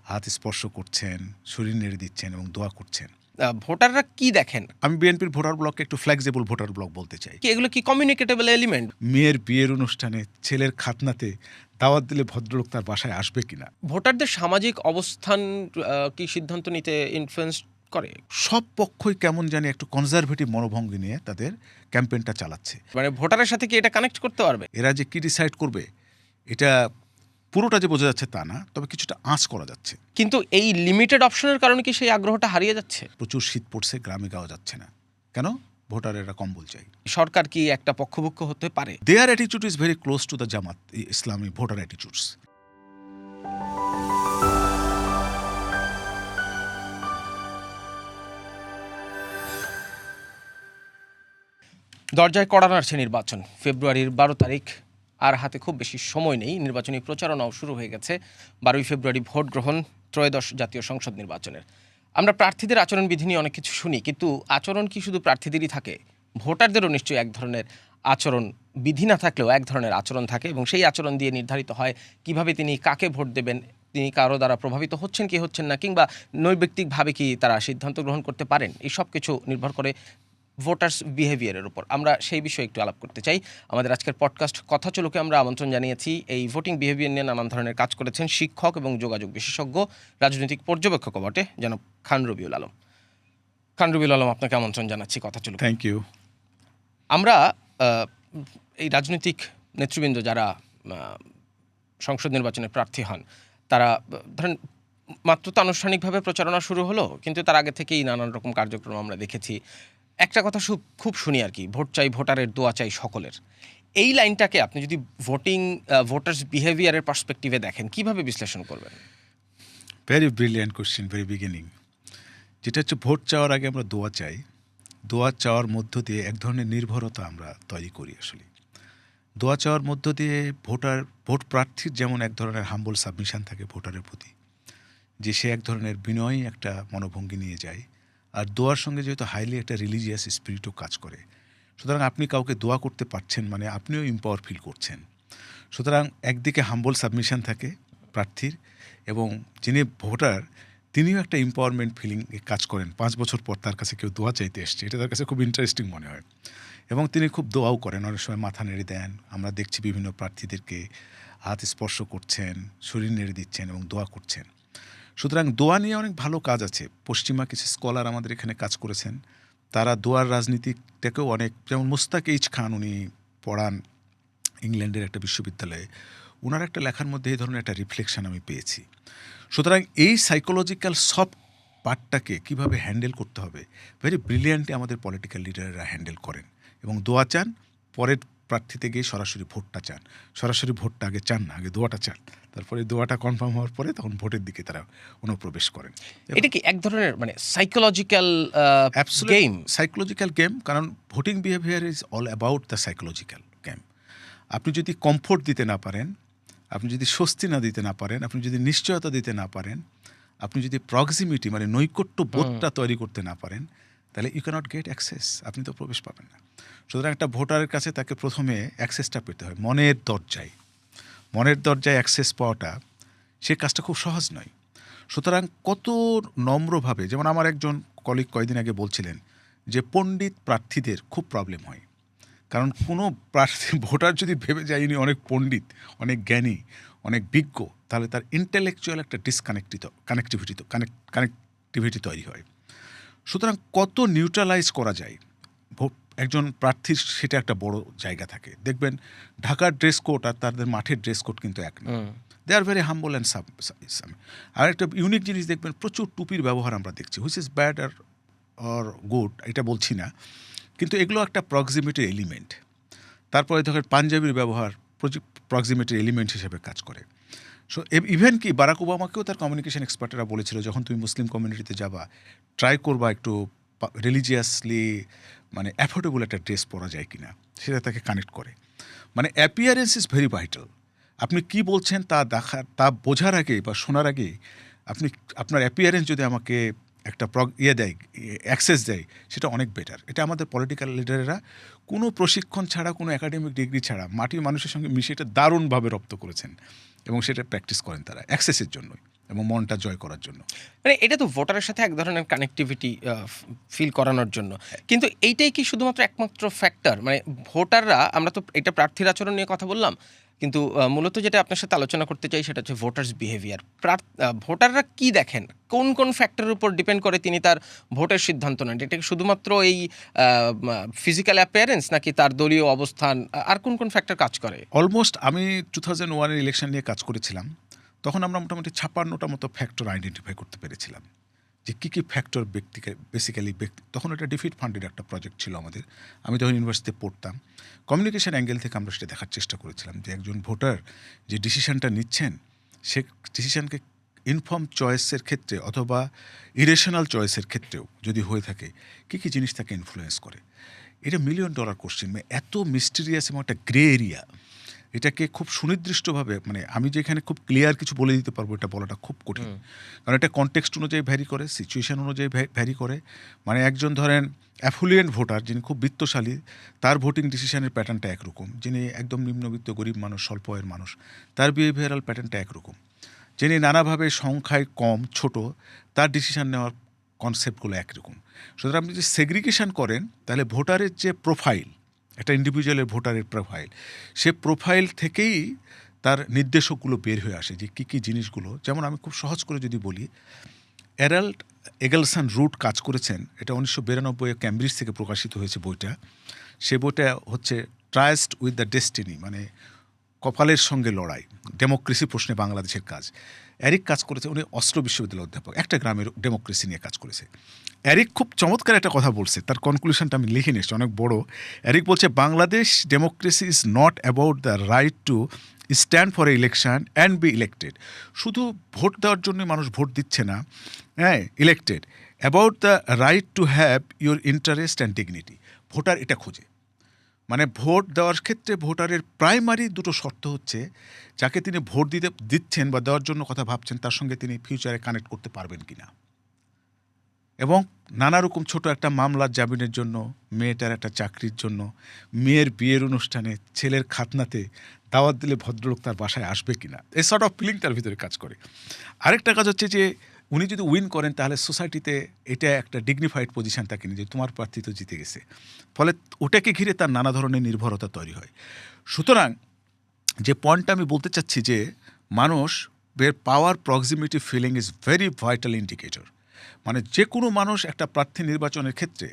হাত স্পর্শ করছেন, শরীর নেড়ে দিচ্ছেন এবং দোয়া করছেন। ভোটাররা কি দেখেন? আমি বিএনপির ভোটার ব্লককে একটু ফ্লেক্সিবল ভোটার ব্লক বলতে চাই। কি এগুলো কি কমিউনিকেটেবল এলিমেন্ট? মেয়ের বিয়ের অনুষ্ঠানে ছেলের খাতনাতে দাওয়াত দিলে ভদ্রলোক তার বাসায় আসবে কিনা? ভোটারদের সামাজিক অবস্থান কি সিদ্ধান্ত নিতে ইনফ্লুয়েন্স করে? সব পক্ষই কেমন জানি একটু কনজারভেটিভ মনোভঙ্গি নিয়ে তাদের ক্যাম্পেইনটা চালাচ্ছে। মানে ভোটারের সাথে কি এটা কানেক্ট করতে পারবে? এরা যে কি ডিসাইড করবে এটা পুরোটা যে বোঝা যাচ্ছে তা না, তবে কিছুটা আঁচ করা যাচ্ছে। কিন্তু এই লিমিটেড অপশনের কারণে কি সেই আগ্রহটা হারিয়ে যাচ্ছে? প্রচুর শীত পড়ছে, গ্রামে গাওয়া যাচ্ছে না কেন? ভোটারেরা কম্বল চাই। সরকার কি একটা পক্ষভুক্ত হতে পারে? Their attitude is very close to the Jamaat Islami voter attitudes. দরজায় কড়া নাড়ছে নির্বাচন। ফেব্রুয়ারির 12 তারিখ, আর হাতে খুব বেশি সময় নেই। নির্বাচনী প্রচারণাও শুরু হয়ে গেছে। 12 ফেব্রুয়ারি ভোট গ্রহণ, ত্রয়োদশ জাতীয় সংসদ নির্বাচনের। আমরা প্রার্থীদের আচরণবিধি নিয়ে অনেক কিছু শুনি, কিন্তু আচরণ কি শুধু প্রার্থীদেরই থাকে? ভোটারদেরও নিশ্চয়ই এক ধরনের আচরণ বিধি না থাকলেও এক ধরনের আচরণ থাকে, এবং সেই আচরণ দিয়ে নির্ধারিত হয় কিভাবে তিনি কাকে ভোট দেবেন, তিনি কারো দ্বারা প্রভাবিত হচ্ছেন কি হচ্ছেন না, কিংবা নৈর্ব্যক্তিকভাবে কি তারা সিদ্ধান্ত গ্রহণ করতে পারেন। এই সব কিছু নির্ভর করে ভোটার্স বিহেভিয়ারের উপর। আমরা সেই বিষয়ে একটু আলাপ করতে চাই। আমাদের আজকের পডকাস্ট কথা চলুকে আমরা আমন্ত্রণ জানিয়েছি। এই ভোটিং বিহেভিয়ার নিয়ে নানান ধরনের কাজ করেছেন শিক্ষক এবং যোগাযোগ বিশেষজ্ঞ, রাজনৈতিক পর্যবেক্ষকও বটে, জনাব খান রবিউল আলম। খান রবিউল আলম, আপনাকে আমন্ত্রণ জানাচ্ছি কথা চলুক। Thank you. আমরা এই রাজনৈতিক নেতৃবৃন্দ যারা সংসদ নির্বাচনে প্রার্থী হন, তারা ধরেন মাত্র তো আনুষ্ঠানিকভাবে প্রচারণা শুরু হলো, কিন্তু তার আগে থেকেই নানান রকম কার্যক্রম আমরা দেখেছি। একটা কথা খুব শুনি আর কি, ভোট চাই ভোটারের, দোয়া চাই সকলের। এই লাইনটাকে আপনি যদি ভোটার্স বিহেভিয়ারের পার্সপেক্টিভে দেখেন, কিভাবে বিশ্লেষণ করবেন? Very brilliant question, very beginning. যেটা হচ্ছে ভোট চাওয়ার আগে আমরা দোয়া চাই। দোয়া চাওয়ার মধ্য দিয়ে এক ধরনের নির্ভরতা আমরা তৈরি করি। আসলে দোয়া চাওয়ার মধ্য দিয়ে ভোট প্রার্থীর যেমন এক ধরনের হাম্বল সাবমিশন থাকে ভোটারের প্রতি, যে সে এক ধরনের বিনয়ী একটা মনোভঙ্গি নিয়ে যায়। আর দোয়ার সঙ্গে যেহেতু হাইলি একটা রিলিজিয়াস স্পিরিটও কাজ করে, সুতরাং আপনি কাউকে দোয়া করতে পারছেন মানে আপনিও এম্পাওয়ার ফিল করছেন। সুতরাং একদিকে হাম্বল সাবমিশন থাকে প্রার্থীর, এবং যিনি ভোটার তিনিও একটা এম্পাওয়ারমেন্ট ফিলিং কাজ করেন। 5 বছর পর তার কাছে কেউ দোয়া চাইতে এসছে, এটা তার কাছে খুব ইন্টারেস্টিং মনে হয়। এবং তিনি খুব দোয়াও করেন, অনেক সময় মাথা নেড়ে দেন। আমরা দেখছি বিভিন্ন প্রার্থীদেরকে হাত স্পর্শ করছেন, শরীর নেড়ে দিচ্ছেন এবং দোয়া করছেন। সুতরাং দোয়া নিয়ে অনেক ভালো কাজ আছে। পশ্চিমা কিছু স্কলার আমাদের এখানে কাজ করেছেন, তারা দোয়ার রাজনীতিটাকেও অনেক, যেমন মুস্তাক এইচ খান, উনি পড়ান ইংল্যান্ডের একটা বিশ্ববিদ্যালয়ে, ওনার একটা লেখার মধ্যে এই ধরনের একটা রিফ্লেকশন আমি পেয়েছি। সুতরাং এই সাইকোলজিক্যাল সফট পার্টটাকে কীভাবে হ্যান্ডেল করতে হবে, ভেরি ব্রিলিয়ান্টলি আমাদের পলিটিক্যাল লিডাররা হ্যান্ডেল করেন। এবং দোয়া চান, পরের প্রার্থীতে গিয়ে সরাসরি ভোটটা চান। সরাসরি ভোটটা আগে চান না, আগে দোয়াটা চান। তারপরে দোয়াটা কনফার্ম হওয়ার পরে তখন ভোটের দিকে তারা অনুপ্রবেশ করেন। এটা কি এক ধরনের মানে সাইকোলজিক্যাল গেম? সাইকোলজিক্যাল গেম, কারণ voting behaviour is all about the psychological game. আপনি যদি কমফোর্ট দিতে না পারেন, আপনি যদি স্বস্তি না দিতে না পারেন, আপনি যদি নিশ্চয়তা দিতে না পারেন, আপনি যদি প্রক্সিমিটি মানে নৈকট্য বোধটা তৈরি করতে না পারেন, তাহলে ইউ ক্যানট গেট অ্যাক্সেস, আপনি তো প্রবেশ পাবেন না। সুতরাং একটা ভোটারের কাছে তাকে প্রথমে অ্যাক্সেসটা পেতে হয় মনের দরজায়। মনের দরজায় অ্যাক্সেস পাওয়াটা, সে কাজটা খুব সহজ নয়। সুতরাং কত নম্রভাবে, যেমন আমার একজন কলিগ কয়েকদিন আগে বলছিলেন যে পণ্ডিত প্রার্থীদের খুব প্রবলেম হয়, কারণ কোনো প্রার্থী ভোটার যদি ভেবে যায় ইনি অনেক পণ্ডিত, অনেক জ্ঞানী, অনেক বিজ্ঞ, তাহলে তার ইন্টেলেকচুয়াল একটা কানেক্টিভিটি তৈরি হয়। সুতরাং কত নিউট্রালাইজ করা যায় একজন প্রার্থীর, সেটা একটা বড় জায়গা থাকে। দেখবেন ঢাকার ড্রেস কোড আর তাদের মাঠের ড্রেস কোড কিন্তু এক না। দে আর ভেরি হাম্বল অ্যান্ড আর একটা ইউনিক জিনিস দেখবেন, প্রচুর টুপির ব্যবহার আমরা দেখছি, হুইচ ইজ ব্যাড আর গুড এটা বলছি না, কিন্তু এগুলো একটা প্রক্সিমিটির এলিমেন্ট। তারপরে দেখেন পাঞ্জাবির ব্যবহার প্রক্সিমিটির এলিমেন্ট হিসেবে কাজ করে। সো ইভেন কি বারাক ওবামাকেও তার কমিউনিকেশন এক্সপার্টরা বলেছিল, যখন তুমি মুসলিম কমিউনিটিতে যাবা ট্রাই করবা একটু রিলিজিয়াসলি মানে অ্যাফোর্ডেবল একটা ড্রেস পরা যায় কিনা, সেটা তাকে কানেক্ট করে। মানে অ্যাপিয়ারেন্স ইজ ভেরি ভাইটাল। আপনি কি বলছেন তা বোঝার আগে বা শোনার আগে আপনার অ্যাপিয়ারেন্স যদি আমাকে একটা অ্যাক্সেস দেয়, সেটা অনেক বেটার। এটা আমাদের পলিটিক্যাল লিডারেরা কোনো প্রশিক্ষণ ছাড়া, কোনো একাডেমিক ডিগ্রি ছাড়া মাটির মানুষের সঙ্গে মিশে এটা দারুণভাবে রপ্ত করেছেন, এবং সেটা প্র্যাকটিস করেন তারা অ্যাক্সেসের জন্যই। এবং মনটা জয় করার জন্য। মানে এটা তো ভোটারের সাথে এক ধরনের কানেক্টিভিটি ফিল করানোর জন্য, কিন্তু এইটাই কি শুধুমাত্র একমাত্র ফ্যাক্টর? মানে ভোটাররা, আমরা তো এটা প্রার্থীর আচরণ নিয়ে কথা বললাম, কিন্তু মূলত যেটা আপনার সাথে আলোচনা করতে চাই সেটা হচ্ছে ভোটার্স বিহেভিয়ার। ভোটাররা কি দেখেন, কোন কোন ফ্যাক্টরের উপর ডিপেন্ড করে তিনি তার ভোটের সিদ্ধান্ত নেন? এটা কি শুধুমাত্র এই ফিজিক্যাল অ্যাপিয়ারেন্স, নাকি তার দলীয় অবস্থান, আর কোন কোন ফ্যাক্টর কাজ করে? অলমোস্ট আমি 2001-এর ইলেকশন নিয়ে কাজ করেছিলাম, তখন আমরা মোটামুটি 56টা মতো ফ্যাক্টর আইডেন্টিফাই করতে পেরেছিলাম যে কী ফ্যাক্টর বেসিক্যালি তখন এটা ডিফিট ফান্ডের একটা প্রজেক্ট ছিল আমাদের। আমি তখন ইউনিভার্সিটিতে পড়তাম। কমিউনিকেশন অ্যাঙ্গেল থেকে আমরা সেটা দেখার চেষ্টা করেছিলাম যে একজন ভোটার যে ডিসিশনটা নিচ্ছেন, সে ডিসিশনকে ইনফর্ম চয়েসের ক্ষেত্রে অথবা ইরেশনাল চয়েসের ক্ষেত্রেও যদি হয়ে থাকে, কী জিনিস তাকে ইনফ্লুয়েন্স করে। এটা $1 মিলিয়ন কোশ্চেন, এত মিস্টিরিয়াস এবং একটা গ্রে এরিয়া। এটাকে খুব সুনির্দিষ্টভাবে, মানে আমি যেখানে খুব ক্লিয়ার কিছু বলে দিতে পারবো, এটা বলাটা খুব কঠিন। কারণ এটা কনটেক্সট অনুযায়ী ভ্যারি করে, সিচুয়েশান অনুযায়ী ভ্যারি করে। মানে একজন ধরেন অ্যাফুলিয়েন্ট ভোটার যিনি খুব বিত্তশালী, তার ভোটিং ডিসিশনের প্যাটার্নটা একরকম। যিনি একদম নিম্নবিত্ত গরিব মানুষ, স্বল্প আয়ের মানুষ, তার বিহেভিয়ারাল প্যাটার্নটা একরকম। যিনি নানাভাবে সংখ্যায় কম, ছোট, তার ডিসিশন নেওয়ার কনসেপ্টগুলো একরকম। সুতরাং আপনি যদি সেগ্রিগেশন করেন, তাহলে ভোটারের যে প্রোফাইল, একটা ইন্ডিভিজুয়ালের ভোটারের প্রোফাইল, সে প্রোফাইল থেকেই তার নির্দেশকগুলো বের হয়ে আসে যে কী জিনিসগুলো। যেমন আমি খুব সহজ করে যদি বলি, এরাল্ড এগেলসন রুট কাজ করেছেন, এটা 1992 ক্যামব্রিজ থেকে প্রকাশিত হয়েছে বইটা। সে বইটা হচ্ছে ট্রায়াস্ট উইথ দ্য ডেস্টিনি, মানে কপালের সঙ্গে লড়াই, ডেমোক্রেসি প্রশ্নে বাংলাদেশের কাজ। এরিক কাজ করেছে, উনি অস্ট্রো বিশ্ববিদ্যালয়ের অধ্যাপক, একটা গ্রামের ডেমোক্রেসি নিয়ে কাজ করেছে। এরিক খুব চমৎকার একটা কথা বলছে, তার কনক্লুশনটা আমি লিখে নিয়েছি, অনেক বড়। এরিক বলছে, Bangladesh democracy is not about the right to stand for election and B elected. শুধু ভোট দেওয়ার জন্য মানুষ ভোট দিচ্ছে না, হ্যাঁ, elected, about the right to have your interest and dignity. Voter এটা খোঁজে। মানে ভোট দেওয়ার ক্ষেত্রে ভোটারের প্রাইমারি দুটো শর্ত হচ্ছে, যাকে তিনি ভোট দিচ্ছেন বা দেওয়ার জন্য কথা ভাবছেন, তার সঙ্গে তিনি ফিউচারে কানেক্ট করতে পারবেন কিনা। এবং নানা রকম ছোট একটা মামলার জামিনের জন্য, মেয়েটার একটা চাকরির জন্য, মেয়ের বিয়ের অনুষ্ঠানে, ছেলের খাতনাতে দাওয়াত দিলে ভদ্রলোক তার বাসায় আসবে কিনা, এই সর্ট অফ ফিলিং তার ভিতরে কাজ করে। আরেকটা কাজ হচ্ছে যে উনি যদি উইন করেন, তাহলে সোসাইটিতে এটা একটা ডিগনিফাইড পজিশন থাকে, যে তোমার প্রার্থী তো জিতে গেছে। ফলে ওটাকে ঘিরে তার নানা ধরনের নির্ভরতা তৈরি হয়। সুতরাং যে পয়েন্টটা আমি বলতে চাচ্ছি, যে মানুষ power proximity feeling is very vital indicator. মানে যে কোনো মানুষ একটা প্রার্থী নির্বাচনের ক্ষেত্রে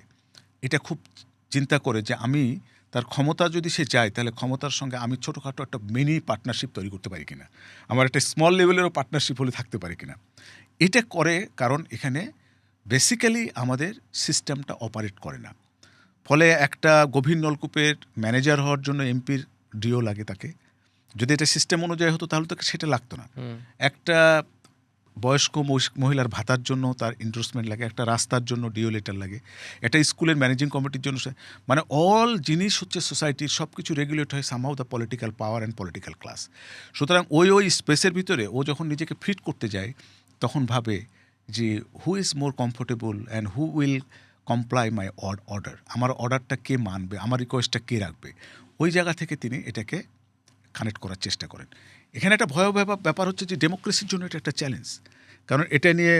এটা খুব চিন্তা করে যে আমি তার ক্ষমতা যদি সে চায়, তাহলে ক্ষমতার সঙ্গে আমি ছোটোখাটো একটা মিনি পার্টনারশিপ তৈরি করতে পারি কিনা, আমার একটা স্মল লেভেলেরও পার্টনারশিপ হলে থাকতে পারে কিনা। এটা করে, কারণ এখানে বেসিক্যালি আমাদের সিস্টেমটা অপারেট করে না। ফলে একটা গভীর নলকূপের ম্যানেজার হওয়ার জন্য এমপির ডিও লাগে তাকে। যদি এটা সিস্টেম অনুযায়ী হতো, তাহলে তো সেটা লাগতো না। একটা বয়স্ক মহিলার ভাতার জন্য তার এন্ডোর্সমেন্ট লাগে, একটা রাস্তার জন্য ডিও লেটার লাগে, একটা স্কুলের ম্যানেজিং কমিটির জন্য, মানে অল জিনিস হচ্ছে সোসাইটির সব কিছু রেগুলেট হয় somehow the political power and political class. সুতরাং ওই স্পেসের ভিতরে ও যখন নিজেকে ফিট করতে যায়, তখন ভাবে যে who is more comfortable and who will comply my order, আমার অর্ডারটা কে মানবে, আমার রিকোয়েস্টটা কে রাখবে। ওই জায়গা থেকে তিনি এটাকে কানেক্ট করার চেষ্টা করেন। এখানে একটা ভয়াবহ ব্যাপার হচ্ছে যে ডেমোক্রেসির জন্য এটা একটা চ্যালেঞ্জ, কারণ এটা নিয়ে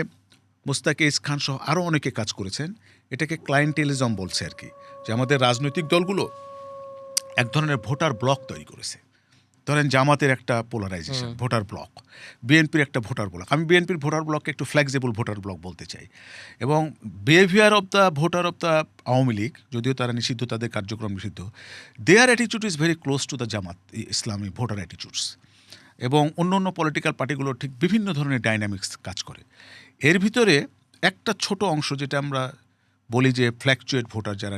মোস্তাক ইজ খান সহ আরও অনেকে কাজ করেছেন। এটাকে ক্লায়েন্টেলিজম বলছে আর কি, যে আমাদের রাজনৈতিক দলগুলো এক ধরনের ভোটার ব্লক তৈরি করেছে। ধরেন জামাতের একটা পোলারাইজেশন, ভোটার ব্লক, বিএনপির একটা ভোটার ব্লক। আমি বিএনপির ভোটার ব্লককে একটু ফ্লেক্সিবল ভোটার ব্লক বলতে চাই। এবং behaviour of the voter of the Awami League, যদিও তারা নিষিদ্ধ, তাদের কার্যক্রম নিষিদ্ধ, their attitude is very close to the Jamaat Islami voter attitudes. এবং অন্য পলিটিক্যাল পার্টিগুলো ঠিক বিভিন্ন ধরনের ডাইনামিক্স কাজ করে। এর ভিতরে একটা ছোট অংশ, যেটা আমরা বলি যে ফ্ল্যাকচুয়েট ভোটার, যারা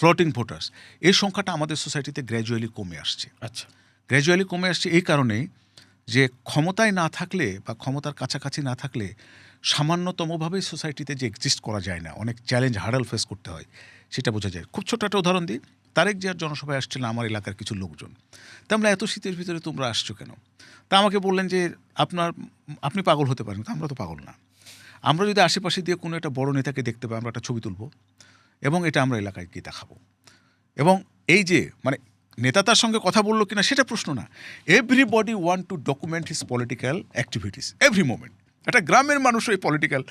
ফ্লোটিং ভোটার্স, এই সংখ্যাটা আমাদের সোসাইটিতে গ্র্যাজুয়ালি কমে আসছে। আচ্ছা, গ্র্যাজুয়ালি কমে আসছে এই কারণেই যে ক্ষমতায় না থাকলে বা ক্ষমতার কাছাকাছি না থাকলে সামান্যতমভাবেই সোসাইটিতে যে এক্সিস্ট করা যায় না, অনেক চ্যালেঞ্জ হার্ডাল ফেস করতে হয়, সেটা বোঝা যায়। খুব ছোট একটা উদাহরণ দিই, তারেক জিয়ার জনসভায় আসছিলেন আমার এলাকার কিছু লোকজন। তা আমরা এত শীতের ভিতরে তোমরা আসছো কেন? তা আমাকে বললেন যে আপনি পাগল হতে পারেন। আমরা তো পাগল না। আমরা যদি আশেপাশে দিয়ে কোনো একটা বড় নেতাকে দেখতে পাই, আমরা একটা ছবি তুলব এবং এটা আমরা এলাকায় গিয়ে দেখাবো। এবং এই যে মানে নেতা তার সঙ্গে কথা বললো কিনা সেটা প্রশ্ন না, everybody want to document his political activities every moment. একটা গ্রামের মানুষ এই পলিটিক্যাল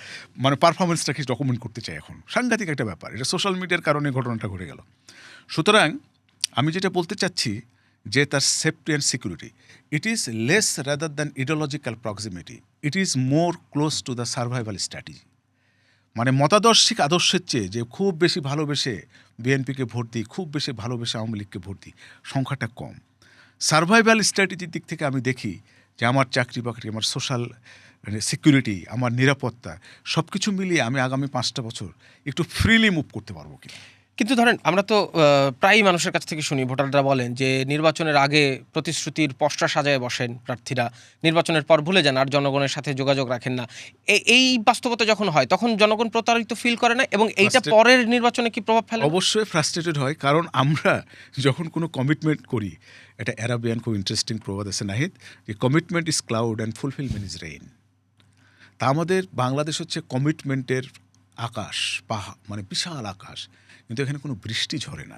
মানে পারফরমেন্সটাকে ডকুমেন্ট করতে চায় এখন, সাংঘাতিক একটা ব্যাপার। এটা সোশ্যাল মিডিয়ার কারণে ঘটনাটা ঘটে গেল। সুতরাং আমি যেটা বলতে চাচ্ছি যে তার safety and security, it is less rather than ideological proximity, it is more close to the survival strategy. মানে মতাদর্শিক আদর্শের চেয়ে যে খুব বেশি ভালোবেসে বিএনপিকে ভোট দিই, খুব বেশি ভালোবেসে আওয়ামী লীগকে ভোট দিই, সংখ্যাটা কম। সার্ভাইভাল স্ট্র্যাটেজির দিক থেকে আমি দেখি যে আমার চাকরি বাকরি, আমার সোশ্যাল সিকিউরিটি, আমার নিরাপত্তা সব কিছু মিলিয়ে আমি আগামী 5টা বছর একটু ফ্রিলি মুভ করতে পারবো কিনা। কিন্তু ধরেন আমরা তো প্রায়ই মানুষের কাছ থেকে শুনি, ভোটাররা বলেন যে নির্বাচনের আগে প্রতিশ্রুতির পসরা সাজায় বসেন প্রার্থীরা, নির্বাচনের পর ভুলে যান আর জনগণের সাথে যোগাযোগ রাখেন না। এই বাস্তবতা যখন হয় তখন জনগণ প্রতারিত ফিল করে না, এবং এইটা পরের নির্বাচনে কি প্রভাব ফেলে? অবশ্যই ফ্রাস্ট্রেটেড হয়, কারণ আমরা যখন কোনো কমিটমেন্ট করি, এটা অ্যারাবিয়ান খুব ইন্টারেস্টিং প্রবাদ আছে নাহিদ, যে commitment is cloud and fulfilment is rain. তা আমাদের বাংলাদেশ হচ্ছে কমিটমেন্টের আকাশ, মানে বিশাল আকাশ, কিন্তু এখানে কোনো বৃষ্টি ঝরে না।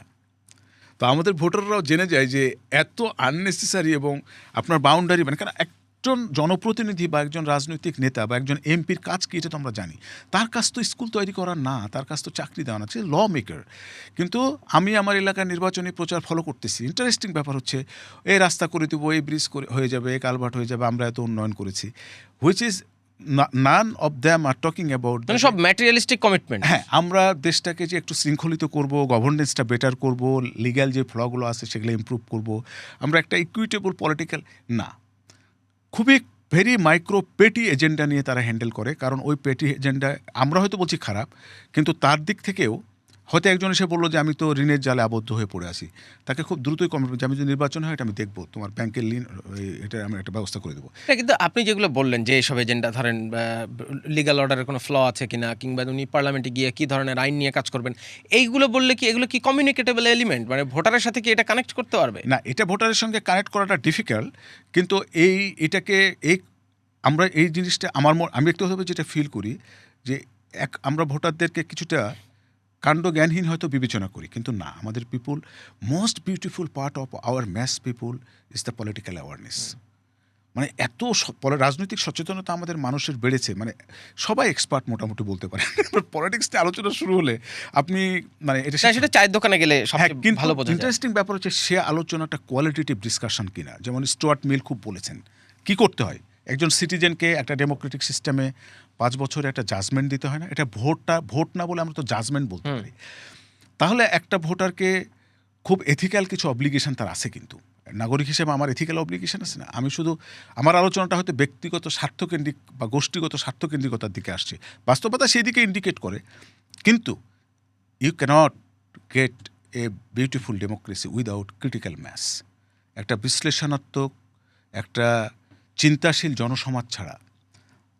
তো আমাদের ভোটাররাও জেনে যায় যে এত আননেসেসারি এবং আপনার বাউন্ডারি, মানে কারণ একজন জনপ্রতিনিধি বা একজন রাজনৈতিক নেতা বা একজন এমপির কাজ কি এটা তো আমরা জানি। তার কাজ তো স্কুল তৈরি করার না, তার কাজ তো চাকরি দেওয়া না, সে ল মেকার। কিন্তু আমি আমার এলাকার নির্বাচনী প্রচার ফলো করতেছি। ইন্টারেস্টিং ব্যাপার হচ্ছে এই রাস্তা করে দেবো, এই ব্রিজ হয়ে যাবে, এই কালভার্ট হয়ে যাবে, আমরা এত উন্নয়ন করেছি, which is none of them are talking about সব ম্যাটেরিয়ালিস্টিক কমিটমেন্ট। হ্যাঁ, আমরা দেশটাকে যে একটু শৃঙ্খলিত করব, গভর্নেন্সটা বেটার করব, লিগ্যাল যে ফ্লগুলো আছে সেগুলো ইমপ্রুভ করব, আমরা একটা ইকুইটেবল পলিটিক্যাল না, খুবই ভেরি মাইক্রো পেটি এজেন্ডা নিয়ে তারা হ্যান্ডেল করে। কারণ ওই পেটি এজেন্ডা আমরা হয়তো বলছি খারাপ, কিন্তু তার দিক থেকেও হয়তো একজন এসে বললো যে আমি তো ঋণের জালে আবদ্ধ হয়ে পড়ে আছি, তাকে খুব দ্রুতই কমিটমেন্ট যে আমি যদি নির্বাচন হয় এটা আমি দেখবো, তোমার ব্যাংকের ঋণ এটা আমি একটা ব্যবস্থা করে দেবো। কিন্তু আপনি যেগুলো বললেন যে এইসব এজেন্ডা, ধরেন লিগ্যাল অর্ডারের কোনো ফ্ল আছে কিনা, কিংবা উনি পার্লামেন্টে গিয়ে কী ধরনের আইন নিয়ে কাজ করবেন, এইগুলো বললে কি এগুলো কি কমিউনিকেটেবল এলিমেন্ট, মানে ভোটারের সাথে কি এটা কানেক্ট করতে পারবে? না, এটা ভোটারের সঙ্গে কানেক্ট করাটা ডিফিকাল্ট, কিন্তু এটাকে আমরা এই জিনিসটা আমি ব্যক্তিগতভাবে যেটা ফিল করি যে আমরা ভোটারদেরকে কিছুটা কাণ্ড জ্ঞানহীন হয়তো বিবেচনা করি, কিন্তু না, আমাদের people, most beautiful part of our mass people is the political awareness. মানে এত রাজনৈতিক সচেতনতা আমাদের মানুষের বেড়েছে, মানে সবাই এক্সপার্ট মোটামুটি বলতে পারে। পলিটিক্স নিয়ে আলোচনা শুরু হলে আপনি মানে এটা সেটা চায়ের দোকানে গেলে সবচেয়ে ভালো বোঝা যায়। ইন্টারেস্টিং ব্যাপার হচ্ছে সে আলোচনাটা কোয়ালিটেটিভ ডিসকাশন কিনা। যেমন স্টুয়ার্ট মিল খুব বলেছেন কি করতে হয়, একজন সিটিজেনকে একটা ডেমোক্রেটিক সিস্টেমে 5 বছরে একটা জাজমেন্ট দিতে হয় না? এটা ভোট না বলে আমরা তো জাজমেন্ট বলতে পারি। তাহলে একটা ভোটারকে খুব এথিক্যাল কিছু অব্লিগেশন তার আছে, কিন্তু নাগরিক হিসেবে আমার এথিক্যাল অব্লিগেশন আছে না? আমি শুধু আমার আলোচনাটা হয়তো ব্যক্তিগত স্বার্থকেন্দ্রিক বা গোষ্ঠীগত স্বার্থকেন্দ্রিকতার দিকে আসছে, বাস্তবতা সেই দিকে ইন্ডিকেট করে। কিন্তু you cannot get a beautiful democracy without critical mass. একটা বিশ্লেষণাত্মক, একটা চিন্তাশীল জনসমাজ ছাড়া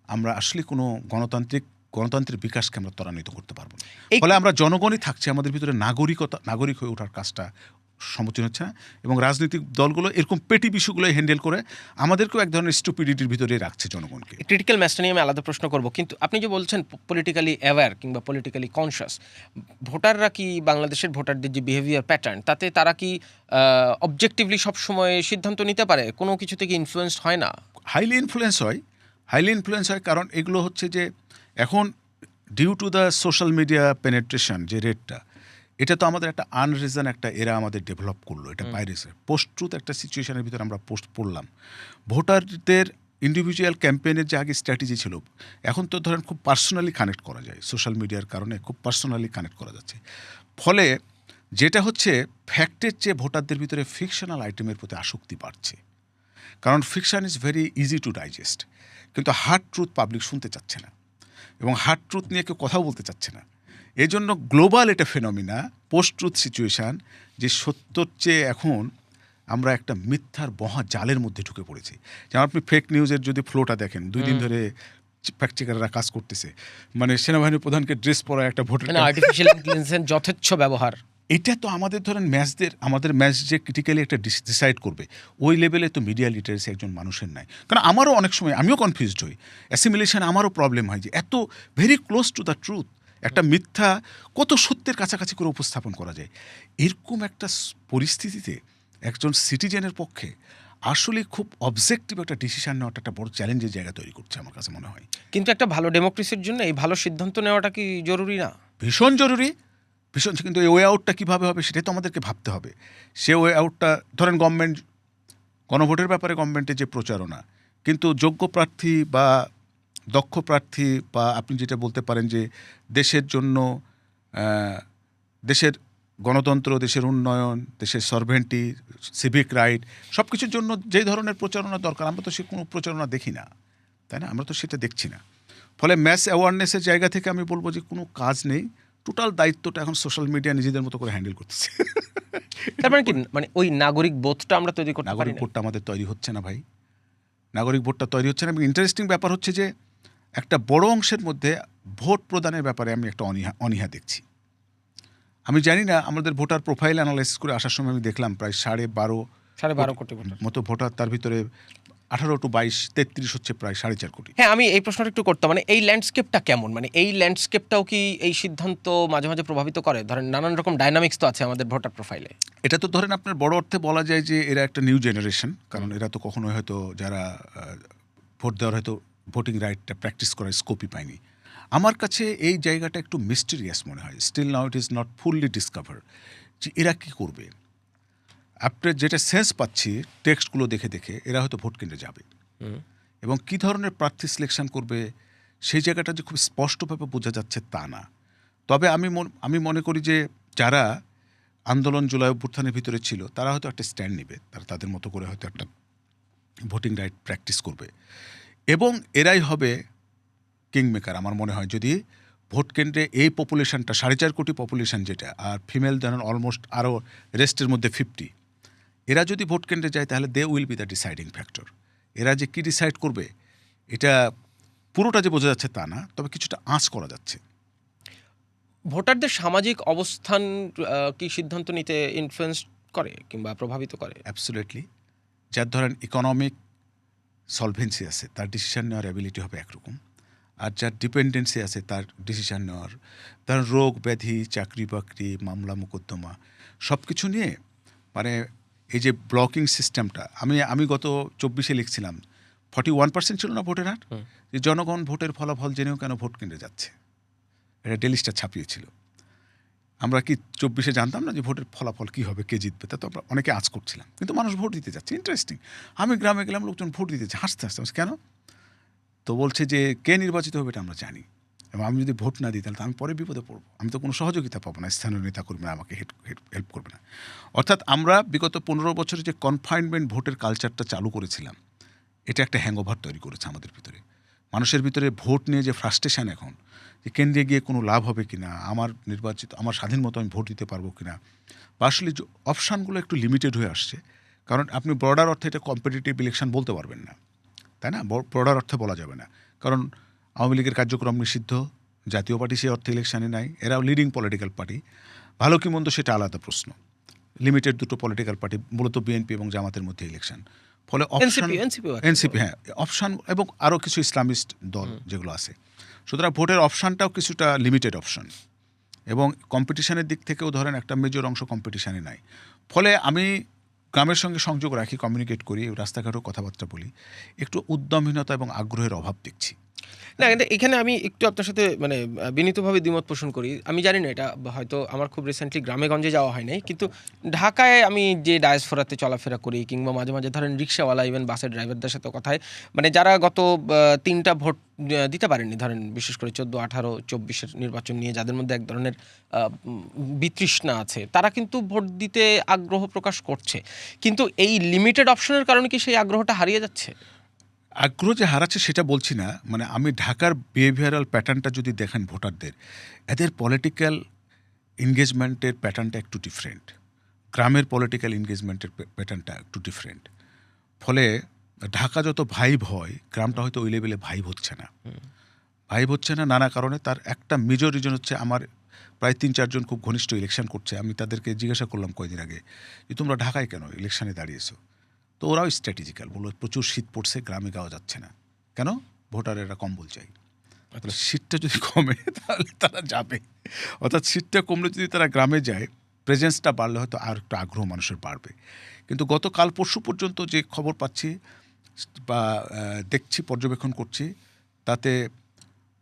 আমরা আসলে কোনো গণতান্ত্রিক বিকাশকে আমরা ত্বরান্বিত করতে পারবো না। ফলে আমরা জনগণই থাকছে, আমাদের ভিতরে নাগরিক হয়ে ওঠার কাজটা সমীচীন হচ্ছে না, এবং রাজনৈতিক দলগুলো এরকম পেটি বিষয়গুলো হ্যান্ডেল করে আমাদেরকেও এক ধরনের স্টুপিডিটির ভিতরে রাখছে জনগণকে। ক্রিটিক্যাল ম্যাসটা নিয়ে আমি আলাদা প্রশ্ন করব, কিন্তু আপনি যে বলছেন পলিটিক্যালি অ্যাওয়্যার কিংবা পলিটিক্যালি কনসিয়াস ভোটাররা, কি বাংলাদেশের ভোটারদের যে বিহেভিয়ার প্যাটার্ন, তাতে তারা কি অবজেক্টিভলি সবসময় সিদ্ধান্ত নিতে পারে, কোনো কিছু থেকে ইনফ্লুয়েন্সড হয় না? হাইলি ইনফ্লুয়েন্স হয়, কারণ এগুলো হচ্ছে যে এখন due to the social media penetration যে রেটটা, এটা তো আমাদের একটা আনরিজন একটা এরা আমাদের ডেভেলপ করলো। এটা বাইরে পোস্ট ট্রুথ একটা সিচুয়েশনের ভিতরে আমরা পোস্ট পড়লাম। ভোটারদের ইন্ডিভিজুয়াল ক্যাম্পেইনের যে আগে স্ট্র্যাটেজি ছিল, এখন তো ধরেন খুব পার্সোনালি কানেক্ট করা যায়, সোশ্যাল মিডিয়ার কারণে খুব পার্সোনালি কানেক্ট করা যাচ্ছে। ফলে যেটা হচ্ছে ফ্যাক্টের চেয়ে ভোটারদের ভিতরে ফিকশনাল আইটেমের প্রতি আসক্তি বাড়ছে, কারণ fiction is very easy to digest, কিন্তু হার্ড ট্রুথ পাবলিক শুনতে চাচ্ছে না, এবং হার্ড ট্রুথ নিয়ে কেউ কথাও বলতে চাচ্ছে না। এই জন্য গ্লোবাল এটা ফেনোমিনা, পোস্ট ট্রুথ সিচুয়েশান, যে সত্যর চেয়ে এখন আমরা একটা মিথ্যার মহা জালের মধ্যে ঢুকে পড়েছি। যেমন আপনি ফেক নিউজের যদি ফ্লোটা দেখেন, 2 দিন ধরে ফ্যাক্ট চেকাররা কাজ করতেছে, মানে সেনাবাহিনীর প্রধানকে ড্রেস পরা একটা ভোটার, আর্টিফিশিয়াল ইন্টেলিজেন্স যথেচ্ছ ব্যবহার। এটা তো আমাদের ধরেন আমাদের ম্যাচ যে ক্রিটিক্যালি একটা ডিসাইড করবে, ওই লেভেলে তো মিডিয়া লিটারেসি একজন মানুষের নাই। কারণ আমারও অনেক সময় আমিও কনফিউজড হই, অ্যাসিমিলেশন আমারও প্রবলেম হয়, যে এত very close to the truth একটা মিথ্যা কত সত্যের কাছাকাছি করে উপস্থাপন করা যায়। এরকম একটা পরিস্থিতিতে একজন সিটিজেনের পক্ষে আসলে খুব অবজেক্টিভ একটা ডিসিশন নেওয়াটা একটা বড় চ্যালেঞ্জের জায়গা তৈরি করছে আমার কাছে মনে হয়। কিন্তু একটা ভালো ডেমোক্রেসির জন্য এই ভালো সিদ্ধান্ত নেওয়াটা কি জরুরি না? ভীষণ জরুরি, ভীষণ, কিন্তু এই ওয়ে আউটটা কীভাবে হবে সেটাই তো আমাদেরকে ভাবতে হবে। সে ওয়ে আউটটা ধরেন গভর্নমেন্ট, গণভোটের ব্যাপারে গভর্নমেন্টের যে প্রচারণা, কিন্তু যোগ্য প্রার্থী বা দক্ষ প্রার্থী বা আপনি যেটা বলতে পারেন যে দেশের জন্য, দেশের গণতন্ত্র, দেশের উন্নয়ন, দেশের সরভেন্টি, সিভিক রাইট, সব কিছুর জন্য যে ধরনের প্রচারণা দরকার আমরা তো সে কোনো প্রচারণা দেখি না, তাই না? আমরা তো সেটা দেখছি না। ফলে ম্যাস অ্যাওয়ারনেসের জায়গা থেকে আমি বলবো যে কোনো কাজ নেই, টোটাল দায়িত্বটা এখন সোশ্যাল মিডিয়া নিজেদের মতো করে হ্যান্ডেল করতেছে। তার মানে কি, মানে ওই নাগরিক বোধটা আমরা তৈরি করতে পারি নাগরিক না? ভোটটা আমাদের তৈরি হচ্ছে না ভাই, নাগরিক ভোটটা তৈরি হচ্ছে না। এবং ইন্টারেস্টিং ব্যাপার হচ্ছে যে একটা বড় অংশের মধ্যে ভোট প্রদানের ব্যাপারে আমি একটা অনীহা দেখছি। আমি জানি না, আমাদের ভোটার প্রোফাইল অ্যানালাইসিস করে আসার সময় আমি দেখলাম প্রায় 12.5 কোটি ভোটার। মতো ভোটার, তার ভিতরে 18 টু 22, 33 হচ্ছে প্রায় 4.5 কোটি। হ্যাঁ, আমি এই প্রশ্নটা একটু করতাম, মানে এই ল্যান্ডস্কেপটা কেমন, মানে এই ল্যান্ডস্কেপটাও কি এই সিদ্ধান্ত মাঝে মাঝে প্রভাবিত করে? ধরেন নানান রকম ডাইনামিক্স তো আছে আমাদের ভোটার প্রোফাইলে। এটা তো ধরেন আপনার বড় অর্থে বলা যায় যে এরা একটা নিউ জেনারেশন, কারণ এরা তো কখনোই হয়তো যারা ভোট দেওয়ার হয়তো ভোটিং রাইটটা প্র্যাকটিস করার স্কোপই পায়নি। আমার কাছে এই জায়গাটা একটু মিস্টেরিয়াস মনে হয়। Still now it is not fully discover যে এরা কী করবে। আপনার যেটা সেন্স পাচ্ছি টেক্সটগুলো দেখে দেখে, এরা হয়তো ভোট কেন্দ্রে যাবে এবং কী ধরনের প্রার্থী সিলেকশন করবে সেই জায়গাটা যে খুব স্পষ্টভাবে বোঝা যাচ্ছে তা না। তবে আমি মনে করি যে যারা আন্দোলন জুলাই অভ্যুত্থানের ভিতরে ছিল তারা হয়তো একটা স্ট্যান্ড নেবে, তারা তাদের মতো করে হয়তো একটা ভোটিং রাইট প্র্যাকটিস করবে এবং এরাই হবে কিংমেকার আমার মনে হয়। যদি ভোট কেন্দ্রে এই পপুলেশনটা 4.5 কোটি পপুলেশন যেটা, আর ফিমেল ধরেন অলমোস্ট আরও রেস্টের মধ্যে 50, এরা যদি ভোট কেন্দ্রে যায় তাহলে they will be the deciding factor. এরা যে কী ডিসাইড করবে এটা পুরোটা যে বোঝা যাচ্ছে তা না, তবে কিছুটা আঁচ করা যাচ্ছে। ভোটারদের সামাজিক অবস্থান কি সিদ্ধান্ত নিতে ইনফ্লুয়েন্স করে কিংবা প্রভাবিত করে? অ্যাবসোলিউটলি। যার ধরেন ইকোনমিক সলভেন্সি আছে তার ডিসিশন নেওয়ার অ্যাবিলিটি হবে একরকম, আর যার ডিপেন্ডেন্সি আছে তার ডিসিশন নেওয়ার, তার রোগ ব্যাধি, চাকরি বাকরি, মামলা মোকদ্দমা সব কিছু নিয়ে, মানে এই যে ব্লকিং সিস্টেমটা, আমি গত 24-এ লিখছিলাম 41% ছিল না ভোটের হার, যে জনগণ ভোটের ফলাফল জেনেও কেন ভোট কেন্দ্রে যাচ্ছে, এটা ডেলিস্টা ছাপিয়েছিল। আমরা কি 24-এ জানতাম না যে ভোটের ফলাফল কী হবে, কে জিতবে, তা তো আমরা অনেকে আঁচ করছিলাম, কিন্তু মানুষ ভোট দিতে যাচ্ছে। ইন্টারেস্টিং, আমি গ্রামে গেলাম, লোকজন ভোট দিতে যাচ্ছে, হাসতে হাসতে কেন, তো বলছে যে কে নির্বাচিত হবে এটা আমরা জানি, এবং আমি যদি ভোট না দিই তাহলে তো আমি পরে বিপদে পড়বো, আমি তো কোনো সহযোগিতা পাবো না, স্থানীয় নেতা করবে না, আমাকে হেল্প করবে না। অর্থাৎ আমরা বিগত 15 বছরে যে কনফাইনমেন্ট ভোটের কালচারটা চালু করেছিলাম, এটা একটা হ্যাংওভার তৈরি করেছে আমাদের ভিতরে। মানুষের ভিতরে ভোট নিয়ে যে ফ্রাস্ট্রেশন এখন, যে কেন্দ্রে গিয়ে কোনো লাভ হবে কি না, আমার স্বাধীন মতো আমি ভোট দিতে পারবো কি না, বা আসলে যে অপশানগুলো একটু লিমিটেড হয়ে আসছে। কারণ আপনি ব্রডার অর্থে এটা কম্পিটিটিভ ইলেকশন বলতে পারবেন না, তাই না? ব্রডার অর্থে বলা যাবে না, কারণ আওয়ামী লীগের কার্যক্রম নিষিদ্ধ, জাতীয় পার্টি সেই অর্থে ইলেকশানে নাই, এরাও লিডিং পলিটিক্যাল পার্টি, ভালো কি মন্দ সেটা আলাদা প্রশ্ন। লিমিটেড দুটো পলিটিক্যাল পার্টি, মূলত বিএনপি এবং জামাতের মধ্যে ইলেকশন, ফলে অপশন এনসিপি, হ্যাঁ অপশান, এবং আরও কিছু ইসলামিস্ট দল যেগুলো আছে। সুতরাং ভোটের অপশানটাও কিছুটা লিমিটেড অপশন, এবং কম্পিটিশনের দিক থেকেও ধরেন একটা মেজর অংশ কম্পিটিশানে নাই। ফলে আমি গ্রামের সঙ্গে সংযোগ রাখি, কমিউনিকেট করি, রাস্তাঘাটেও কথাবার্তা বলি, একটু উদ্যমহীনতা এবং আগ্রহের অভাব দেখছি। না, কিন্তু এখানে আমি একটু আপনার সাথে মানে বিনীতভাবে দ্বিমত পোষণ করি। আমি জানি না, এটা হয়তো আমার খুব রিসেন্টলি গ্রামে-গঞ্জে যাওয়া হয় নাই। কিন্তু ঢাকায় আমি যে ডায়াসপোরাতে চলাফেরা করি, কিংবা মাঝে মাঝে ধরেন রিক্সাওয়ালা, ইভেন বাসের ড্রাইভারদের সাথে কথায়, মানে যারা গত 3টা ভোট দিতে পারেননি, ধরেন বিশেষ করে 14, 18, 24-এর নির্বাচন নিয়ে যাদের মধ্যে এক ধরনের বিতৃষ্ণা আছে, তারা কিন্তু ভোট দিতে আগ্রহ প্রকাশ করছে। কিন্তু এই লিমিটেড অপশনের কারণে কি সেই আগ্রহটা হারিয়ে যাচ্ছে? আগ্রহ যে হারাচ্ছে সেটা বলছি না, মানে আমি ঢাকার বিহেভিয়ারাল প্যাটার্নটা যদি দেখেন ভোটারদের, এদের পলিটিক্যাল এনগেজমেন্টের প্যাটার্নটা একটু ডিফারেন্ট, গ্রামের পলিটিক্যাল এনগেজমেন্টের প্যাটার্নটা একটু ডিফারেন্ট। ফলে ঢাকা যত ভাইব হয়, গ্রামটা হয়তো ওই লেভেলে ভাইব হচ্ছে না। ভাইব হচ্ছে না নানা কারণে। তার একটা মেজর রিজন হচ্ছে, আমার প্রায় 3-4 জন খুব ঘনিষ্ঠ ইলেকশন করছে, আমি তাদেরকে জিজ্ঞাসা করলাম কয়েকদিন আগে যে তোমরা ঢাকায় কেন ইলেকশনে দাঁড়িয়েছো, তো ওরাও স্ট্র্যাটেজিক্যাল বললো প্রচুর শীত পড়ছে, গ্রামে যাওয়া যাচ্ছে না। কেন? ভোটারেরা কম্বল চাই। তাহলে শীতটা যদি কমে তাহলে তারা যাবে, অর্থাৎ শীতটা কমলে যদি তারা গ্রামে যায় প্রেজেন্সটা বাড়লে হয়তো আর একটু আগ্রহ মানুষের বাড়বে। কিন্তু গতকাল পরশু পর্যন্ত যে খবর পাচ্ছি বা দেখছি, পর্যবেক্ষণ করছি, তাতে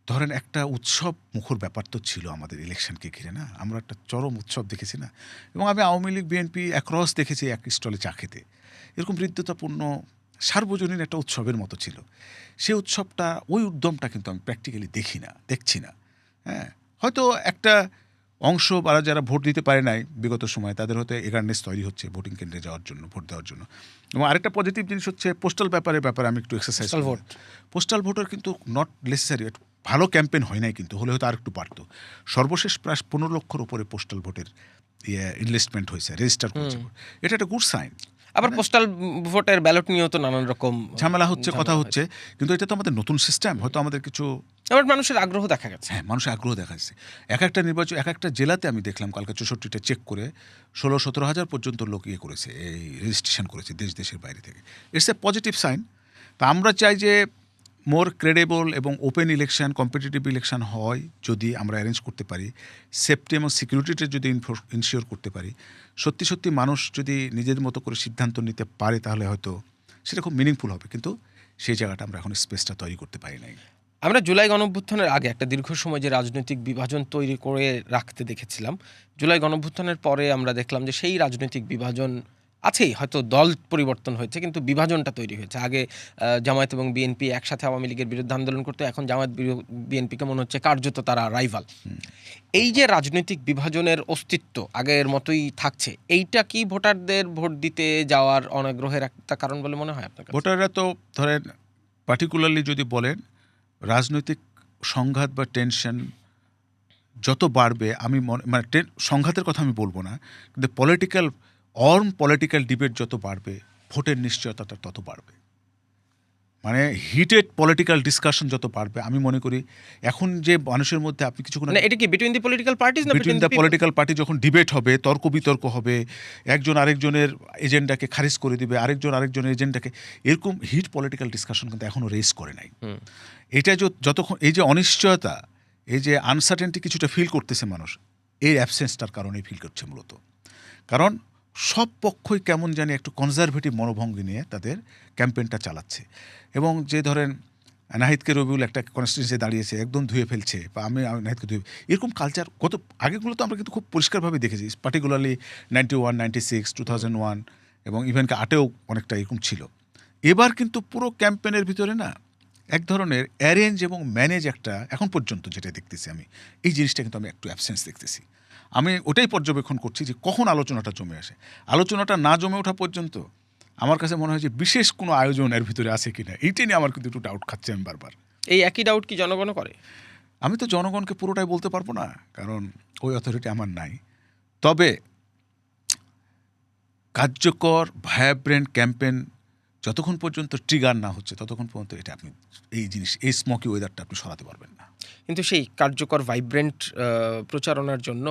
ধরেন একটা উৎসব মুখর ব্যাপার তো ছিল আমাদের ইলেকশনকে ঘিরে, না? আমরা একটা চরম উৎসব দেখেছি, না? এবং আমি আওয়ামী লীগ বিএনপি অ্যাক্রস দেখেছি এক স্টলে চা খেতে। এরকম হৃদ্যতাপূর্ণ সার্বজনীন একটা উৎসবের মতো ছিল। সেই উৎসবটা, ওই উদ্যমটা কিন্তু আমি প্র্যাকটিক্যালি দেখছি না। হ্যাঁ, হয়তো একটা অংশ বা যারা ভোট দিতে পারে নাই বিগত সময়ে, তাদের হয়তো এগারনেস তৈরি হচ্ছে ভোটিং কেন্দ্রে যাওয়ার জন্য, ভোট দেওয়ার জন্য। এবং আরেকটা পজিটিভ জিনিস হচ্ছে পোস্টাল ব্যাপারে আমি একটু exercise Postal vote। Postal voter কিন্তু নট নেসেসারি, ভালো ক্যাম্পেইন হয় নাই, কিন্তু হলে হয়তো আর একটু পারতো। সর্বশেষ প্রায় 15 লক্ষর উপরে পোস্টাল ভোটের ইনভেস্টমেন্ট হয়েছে, রেজিস্টার করেছে। এটা একটা গুড সাইন। আবার পোস্টাল ভোটের ব্যালট নিয়েও তো নানান রকম ঝামেলা হচ্ছে, কথা হচ্ছে, কিন্তু এটা তো আমাদের নতুন সিস্টেম, হয়তো আমাদের কিছু আবার মানুষের আগ্রহ দেখা গেছে। হ্যাঁ, মানুষের আগ্রহ দেখা যাচ্ছে। এক একটা নির্বাচন, এক একটা জেলাতে আমি দেখলাম কালকে 64টা চেক করে 16-17 হাজার পর্যন্ত লোক করেছে, এই রেজিস্ট্রেশন করেছে দেশের বাইরে থেকে। It's a positive sign. তা আমরা চাই যে মোর ক্রেডেবল এবং ওপেন ইলেকশন, কম্পিটিটিভ ইলেকশন হয়, যদি আমরা অ্যারেঞ্জ করতে পারি, সেফটি এবং সিকিউরিটিটা যদি ইনশিওর করতে পারি, সত্যি সত্যি মানুষ যদি নিজের মতো করে সিদ্ধান্ত নিতে পারে, তাহলে হয়তো সেটা খুব মিনিংফুল হবে। কিন্তু সেই জায়গাটা আমরা এখন স্পেসটা তৈরি করতে পারি নাই। আমরা জুলাই গণঅভ্যুত্থানের আগে একটা দীর্ঘ সময় যে রাজনৈতিক বিভাজন তৈরি করে রাখতে দেখেছিলাম, জুলাই গণঅভ্যুত্থানের পরে আমরা দেখলাম যে সেই রাজনৈতিক বিভাজন আছেই, হয়তো দল পরিবর্তন হয়েছে কিন্তু বিভাজনটা তৈরি হয়েছে। আগে জামায়াত এবং বিএনপি একসাথে আওয়ামী লীগের বিরুদ্ধে আন্দোলন করতে, এখন জামায়াত বিএনপিকে মনে হচ্ছে কার্যত তারা রাইভাল। এই যে রাজনৈতিক বিভাজনের অস্তিত্ব আগের মতোই থাকছে, এইটা কি ভোটারদের ভোট দিতে যাওয়ার অনাগ্রহের একটা কারণ বলে মনে হয় আপনার কাছে? ভোটাররা তো ধরেন, পার্টিকুলারলি যদি বলেন, রাজনৈতিক সংঘাত বা টেনশন যত বাড়বে, আমি মানে সংঘাতের কথা আমি বলবো না, কিন্তু পলিটিক্যাল ডিবেট যত বাড়বে, ভোটের নিশ্চয়তাটা তত বাড়বে। মানে হিটেড পলিটিক্যাল ডিসকাশন যত বাড়বে, আমি মনে করি এখন যে মানুষের মধ্যে আপনি কিছুক্ষণ মানে এটা কি বিটুইন দি পলিটিক্যাল পার্টিজ না বিটুইন দ্য পলিটিক্যাল পার্টি যখন ডিবেট হবে, তর্ক বিতর্ক হবে, একজন আরেকজনের এজেন্ডাকে খারিজ করে দিবে, আরেকজনের এজেন্ডাকে, এরকম হিট পলিটিক্যাল ডিসকাশন কিন্তু এখনও রেজ করে নাই। এটা যতক্ষণ এই যে অনিশ্চয়তা, এই যে আনসার্টেনটি কিছুটা ফিল করতেছে মানুষ, এই অ্যাবসেন্সটার কারণেই ফিল করছে মূলত। কারণ সব পক্ষই কেমন জানি একটু কনজারভেটিভ মনোভঙ্গি নিয়ে তাদের ক্যাম্পেইনটা চালাচ্ছে। এবং যে ধরেন নাহিদকে রবিউল একটা কনস্টিটিউন্সি দাঁড়িয়েছে, একদম ধুয়ে ফেলছে, বা আমি নাহিদকে ধুয়ে, এরকম কালচার আগেগুলো তো আমরা কিন্তু খুব পরিষ্কারভাবে দেখেছি, পার্টিকুলারলি 91, 96, 2001 এবং ইভেনকে 8-এও অনেকটা এরকম ছিল। এবার কিন্তু পুরো ক্যাম্পেইনের ভিতরে না এক ধরনের অ্যারেঞ্জ এবং ম্যানেজ একটা, এখন পর্যন্ত যেটা দেখতেছি আমি, এই জিনিসটা কিন্তু আমি একটু অ্যাবসেন্স দেখতেছি। আমি ওটাই পর্যবেক্ষণ করছি যে কখন আলোচনাটা জমে আসে। আলোচনাটা না জমে ওঠা পর্যন্ত আমার কাছে মনে হয় যে বিশেষ কোনো আয়োজন এর ভিতরে আছে কিনা, এইটা নিয়ে আমার কিন্তু একটু ডাউট খাচ্ছে আমি বারবার। এই একই ডাউট কি জনগণও করে? আমি তো জনগণকে পুরোটাই বলতে পারবো না, কারণ ওই অথরিটি আমার নাই। তবে কার্যকর ভায়াব্রেন্ট ক্যাম্পেইন যতক্ষণ পর্যন্ত ট্রিগার না হচ্ছে, ততক্ষণ পর্যন্ত এটা আপনি এই স্মোকি ওয়েদারটা আপনি সরাতে পারবেন না। কিন্তু সেই কার্যকর ভাইব্রেন্ট প্রচারণার জন্য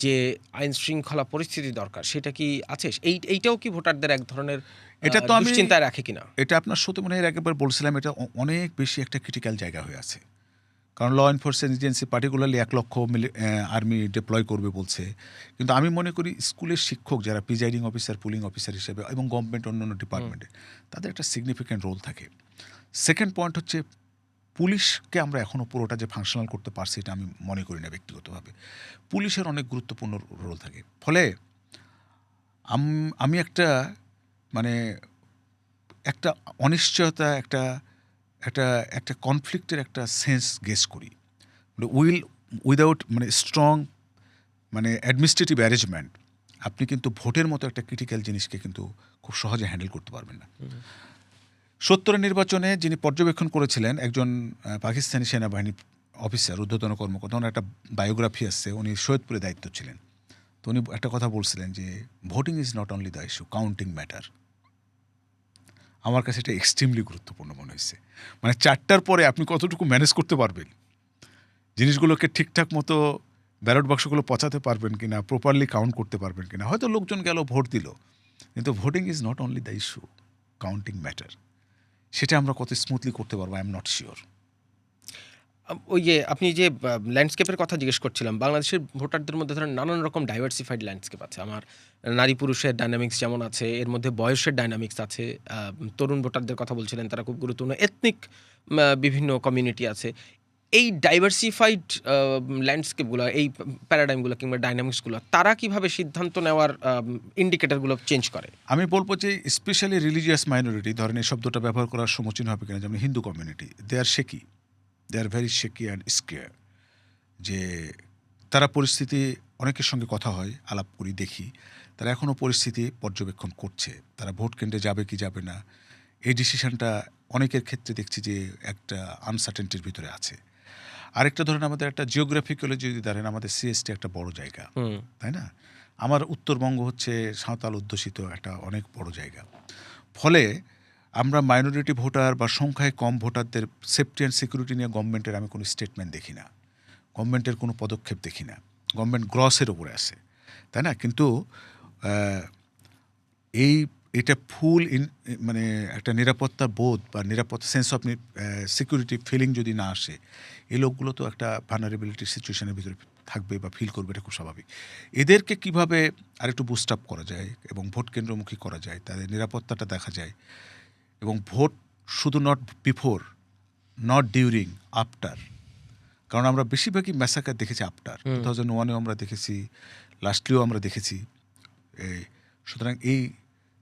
যে আইন শৃঙ্খলা পরিস্থিতি দরকার, সেটা কি আছে? এইটাও কি ভোটারদের এক ধরনের এটা তো আমি দুশ্চিন্তায় রাখে কিনা? এটা আপনার সত্যি মনে হয় একবার বলছিলাম, এটা অনেক বেশি একটা ক্রিটিক্যাল জায়গা হয়ে আছে। কারণ ল এনফোর্সমেন্ট এজেন্সি পার্টিকুলারলি 1 লক্ষ আর্মি ডিপ্লয় করবে বলছে। কিন্তু আমি মনে করি স্কুলের শিক্ষক যারা প্রিজাইডিং অফিসার, পুলিং অফিসার হিসেবে, এবং গভর্নমেন্ট অন্যান্য ডিপার্টমেন্টে, তাদের একটা সিগনিফিক্যান্ট রোল থাকে। সেকেন্ড পয়েন্ট হচ্ছে, পুলিশকে আমরা এখনও পুরোটা যে ফাংশনাল করতে পারছি, এটা আমি মনে করি না ব্যক্তিগতভাবে। পুলিশের অনেক গুরুত্বপূর্ণ রোল থাকে। ফলে আমি একটা মানে একটা অনিশ্চয়তা, একটা একটা একটা কনফ্লিক্টের একটা সেন্স গেস করি। উইদাউট স্ট্রং অ্যাডমিনিস্ট্রেটিভ অ্যারেঞ্জমেন্ট, আপনি কিন্তু ভোটের মতো একটা ক্রিটিক্যাল জিনিসকে কিন্তু খুব সহজে হ্যান্ডেল করতে পারবেন না। 70-এর নির্বাচনে যিনি পর্যবেক্ষণ করেছিলেন, একজন পাকিস্তানি সেনাবাহিনী অফিসার, ঊর্ধ্বতন কর্মকর্তা, ওনার একটা বায়োগ্রাফি আসছে, উনি সৈয়দপুরে দায়িত্ব ছিলেন। তো উনি একটা কথা বলছিলেন যে voting is not only the issue, counting matter. আমার কাছে এটা এক্সট্রিমলি গুরুত্বপূর্ণ মনে হয়েছে। 4টার পরে আপনি কতটুকু ম্যানেজ করতে পারবেন, জিনিসগুলোকে ঠিকঠাক মতো ব্যালট বাক্সগুলো পচাতে পারবেন কিনা, প্রপারলি কাউন্ট করতে পারবেন কিনা। হয়তো লোকজন গেল, ভোট দিল, কিন্তু voting is not only the issue, counting matter. সেটা আমরা কত স্মুথলি করতে পারবো, আই এম নট শিওর। ওই যে আপনি যে ল্যান্ডস্কেপের কথা জিজ্ঞেস করছিলাম, বাংলাদেশের ভোটারদের মধ্যে ধরেন নানান রকম ডাইভার্সিফাইড ল্যান্ডস্কেপ আছে। আমার নারী পুরুষের ডাইনামিক্স যেমন আছে, এর মধ্যে বয়সের ডাইনামিক্স আছে। তরুণ ভোটারদের কথা বলছিলেন, তারা খুব গুরুত্বপূর্ণ। এথনিক বিভিন্ন কমিউনিটি আছে। এই ডাইভার্সিফাইড ল্যান্ডস্কেপগুলো, এই প্যারাডাইমগুলো কিংবা ডাইনামিক্সগুলো, তারা কিভাবে সিদ্ধান্ত নেওয়ার ইন্ডিকেটরগুলো চেঞ্জ করে? আমি বলবো যে স্পেশালি রিলিজিয়াস মাইনরিটি, ধরেন এই শব্দটা ব্যবহার করার সমীচীন হবে কিনা, যেমন Hindu community, they are shaky, they are very shaky and scare. যে তারা পরিস্থিতি, অনেকের সঙ্গে কথা হয়, আলাপ করি, দেখি তারা এখনও পরিস্থিতি পর্যবেক্ষণ করছে। তারা ভোট কেন্দ্রে যাবে কি যাবে না, এই ডিসিশনটা অনেকের ক্ষেত্রে দেখছি যে একটা আনসার্টেনটির ভিতরে আছে। আরেকটা ধরেন আমাদের একটা জিওগ্রাফিক্যালি যদি ধরেন, আমাদের সিএসটি একটা বড় জায়গা, তাই না? আমার উত্তরবঙ্গ হচ্ছে সাঁওতাল অধ্যুষিত একটা অনেক বড় জায়গা। ফলে আমরা মাইনরিটি ভোটার বা সংখ্যায় কম ভোটারদের সেফটি অ্যান্ড সিকিউরিটি নিয়ে গভর্নমেন্টের আমি কোনো স্টেটমেন্ট দেখি না, গভর্নমেন্টের কোনো পদক্ষেপ দেখি না। গভর্নমেন্ট গ্রসের ওপরে আছে, তাই না? কিন্তু এটা ফুল মানে একটা নিরাপত্তা বোধ বা নিরাপত্তা সেন্স অফ সিকিউরিটি ফিলিং যদি না আসে, এই লোকগুলো তো একটা ভালনারেবিলিটি সিচুয়েশনের ভিতরে থাকবে বা ফিল করবে, এটা খুব স্বাভাবিক। এদেরকে কিভাবে আরেকটু বুস্ট আপ করা যায় এবং ভোট কেন্দ্রমুখী করা যায়, তাদের নিরাপত্তাটা দেখা যায়, এবং ভোট শুধু not before, not during, after. কারণ আমরা বেশিরভাগই ম্যাসাকার দেখেছি আফটার। 2001-এও আমরা দেখেছি, লাস্টলিও আমরা দেখেছি। সুতরাং এই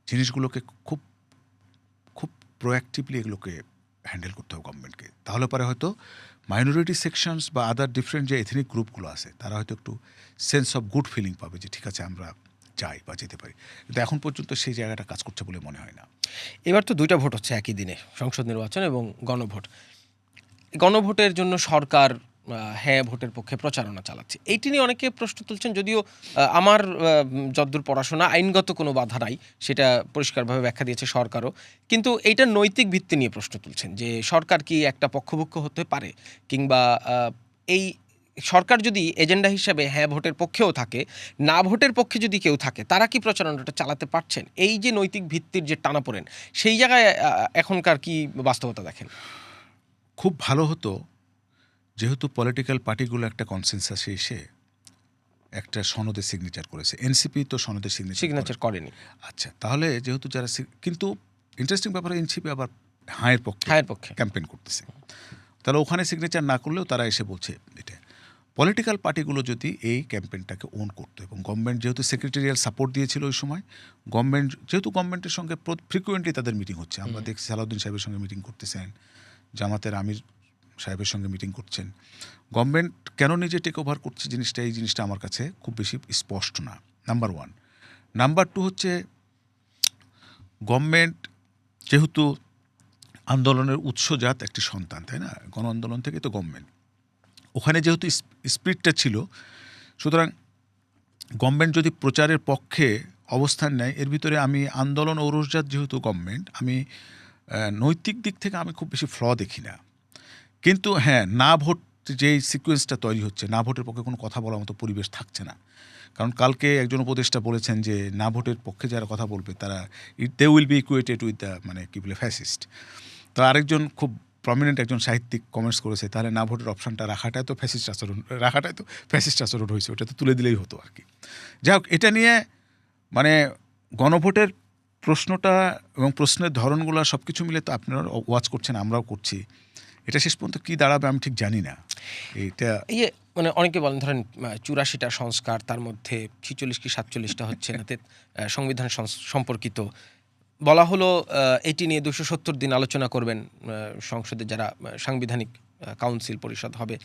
জিনিসগুলোকে খুব খুব প্রোঅ্যাক্টিভলি এগুলোকে হ্যান্ডেল করতে হবে গভর্নমেন্টকে। তাহলে পরে হয়তো মাইনরিটি সেকশনস বা আদার ডিফারেন্ট যে এথনিক গ্রুপগুলো আছে, তারা হয়তো একটু সেন্স অফ গুড ফিলিং পাবে যে ঠিক আছে আমরা যাই বা যেতে পারি। কিন্তু এখন পর্যন্ত সেই জায়গাটা কাজ করছে বলে মনে হয় না। এবার তো 2টা ভোট হচ্ছে একই দিনে, সংসদ নির্বাচন এবং গণভোট। গণভোটের জন্য সরকার হ্যাঁ ভোটের পক্ষে প্রচারণা চালাচ্ছে। এইটি নিয়ে অনেকে প্রশ্ন তুলছেন, যদিও আমার যদ্দূর পড়াশোনা, আইনগত কোনো বাধা নাই, সেটা পরিষ্কারভাবে ব্যাখ্যা দিয়েছে সরকারও। কিন্তু এইটা নৈতিক ভিত্তি নিয়ে প্রশ্ন তুলছেন যে সরকার কি একটা পক্ষভুক্ত হতে পারে, কিংবা এই সরকার যদি এজেন্ডা হিসেবে হ্যাঁ ভোটের পক্ষেও থাকে, না ভোটের পক্ষে যদি কেউ থাকে, তারা কি প্রচারণাটা চালাতে পারছেন? এই যে নৈতিক ভিত্তির যে টানাপোড়েন, সেই জায়গায় এখনকার কি বাস্তবতা দেখেন? খুব ভালো হতো যেহেতু পলিটিক্যাল পার্টিগুলো একটা কনসেনসাসে এসে একটা সনদে সিগনেচার করেছে। এনসিপি তো সনদে সিগনেচার করেনি। আচ্ছা, তাহলে যেহেতু যারা কিন্তু ইন্টারেস্টিং ব্যাপারে, এনসিপি আবার হায়ের পক্ষে ক্যাম্পেইন করতেছে, তাহলে ওখানে সিগনেচার না করলেও তারা এসে বলছে এটা। পলিটিক্যাল পার্টিগুলো যদি এই ক্যাম্পেইনটাকে ওন করতো, এবং গভর্নমেন্ট যেহেতু সেক্রেটারিয়াল সাপোর্ট দিয়েছিল ওই সময়, যেহেতু গভর্নমেন্টের সঙ্গে ফ্রিকুয়েন্টলি তাদের মিটিং হচ্ছে, আমরা দেখছি সালাউদ্দিন সাহেবের সঙ্গে মিটিং করতেছেন, জামাতের আমির সাহেবের সঙ্গে মিটিং করছেন, গভর্নমেন্ট কেন নিজে টেক ওভার করছে জিনিসটা, এই জিনিসটা আমার কাছে খুব বেশি স্পষ্ট না, নাম্বার 1। নাম্বার 2 হচ্ছে গভর্নমেন্ট যেহেতু আন্দোলনের উৎসজাত একটি সন্তান, তাই না? গণ আন্দোলন থেকে তো গভর্নমেন্ট, ওখানে যেহেতু স্পিরিটটা ছিল, সুতরাং গভর্নমেন্ট যদি প্রচারের পক্ষে অবস্থান নেয়, এর ভিতরে আমি আন্দোলন ঔরসজাত যেহেতু গভর্নমেন্ট, আমি নৈতিক দিক থেকে আমি খুব বেশি ফ্ল দেখি না। কিন্তু হ্যাঁ, না ভোট যেই সিকোয়েন্সটা তৈরি হচ্ছে, না ভোটের পক্ষে কোনো কথা বলার মতো পরিবেশ থাকছে না। কারণ কালকে একজন উপদেষ্টা বলেছেন যে না ভোটের পক্ষে যারা কথা বলবে তারা they will be equated with the, মানে কী বলে, ফ্যাসিস্ট। তো আরেকজন খুব প্রমিনেন্ট একজন সাহিত্যিক কমেন্টস করেছে, তাহলে না ভোটের অপশানটা রাখাটাই তো ফ্যাসিস্ট আচরণ হয়েছে, ওটা তো তুলে দিলেই হতো আর কি। যাই হোক, এটা নিয়ে মানে গণভোটের প্রশ্নটা এবং প্রশ্নের ধরনগুলো সব কিছু মিলে তো আপনারা ওয়াচ করছেন, আমরাও করছি, এটা শেষ পর্যন্ত কী দাঁড়াবে আমি ঠিক জানি না। এটা এই মানে অনেকে বলেন ধরেন 84টা সংস্কার, তার মধ্যে 46 কি 47টা হচ্ছে এতে সংবিধান সম্পর্কিত। বলা হলো এটি নিয়ে 270 দিন আলোচনা করবেন সংসদে যারা সাংবিধানিক কাউন্সিল পরিষদ হবে।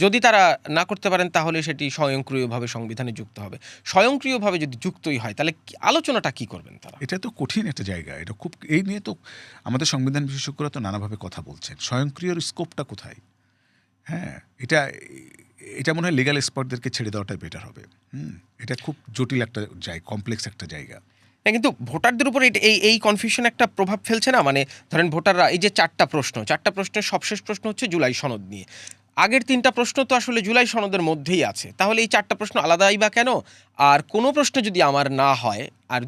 যদি তারা না করতে পারেন তাহলে সেটি স্বয়ংক্রিয়ভাবে সংবিধানে যুক্ত হবে। স্বয়ংক্রিয়ভাবে যদি যুক্তই হয়, তাহলে আলোচনাটা কি করবেন তারা? এটা তো কঠিন একটা জায়গা, এটা খুব, এই নিয়ে তো আমাদের সংবিধান বিশেষজ্ঞরা তো নানাভাবে কথা বলছেন। স্বয়ংক্রিয়র স্কোপটা কোথায়? হ্যাঁ, এটা মনে হয় লিগ্যাল এক্সপার্টদেরকে ছেড়ে দেওয়াটাই বেটার হবে। এটা খুব জটিল একটা কমপ্লেক্স একটা জায়গা। না, কিন্তু ভোটারদের উপর এই কনফিউশন একটা প্রভাব ফেলছে না? মানে ধরেন ভোটাররা এই যে 4টা প্রশ্নের সবশেষ প্রশ্ন হচ্ছে জুলাই সনদ নিয়ে। আগের 3টা প্রশ্ন তো আসলে জুলাই সনদের মধ্যেই আছে, তাহলে এই 4টা প্রশ্ন আলাদাই বা কেন? আর কোনো প্রশ্ন যদি আমার না হয় আর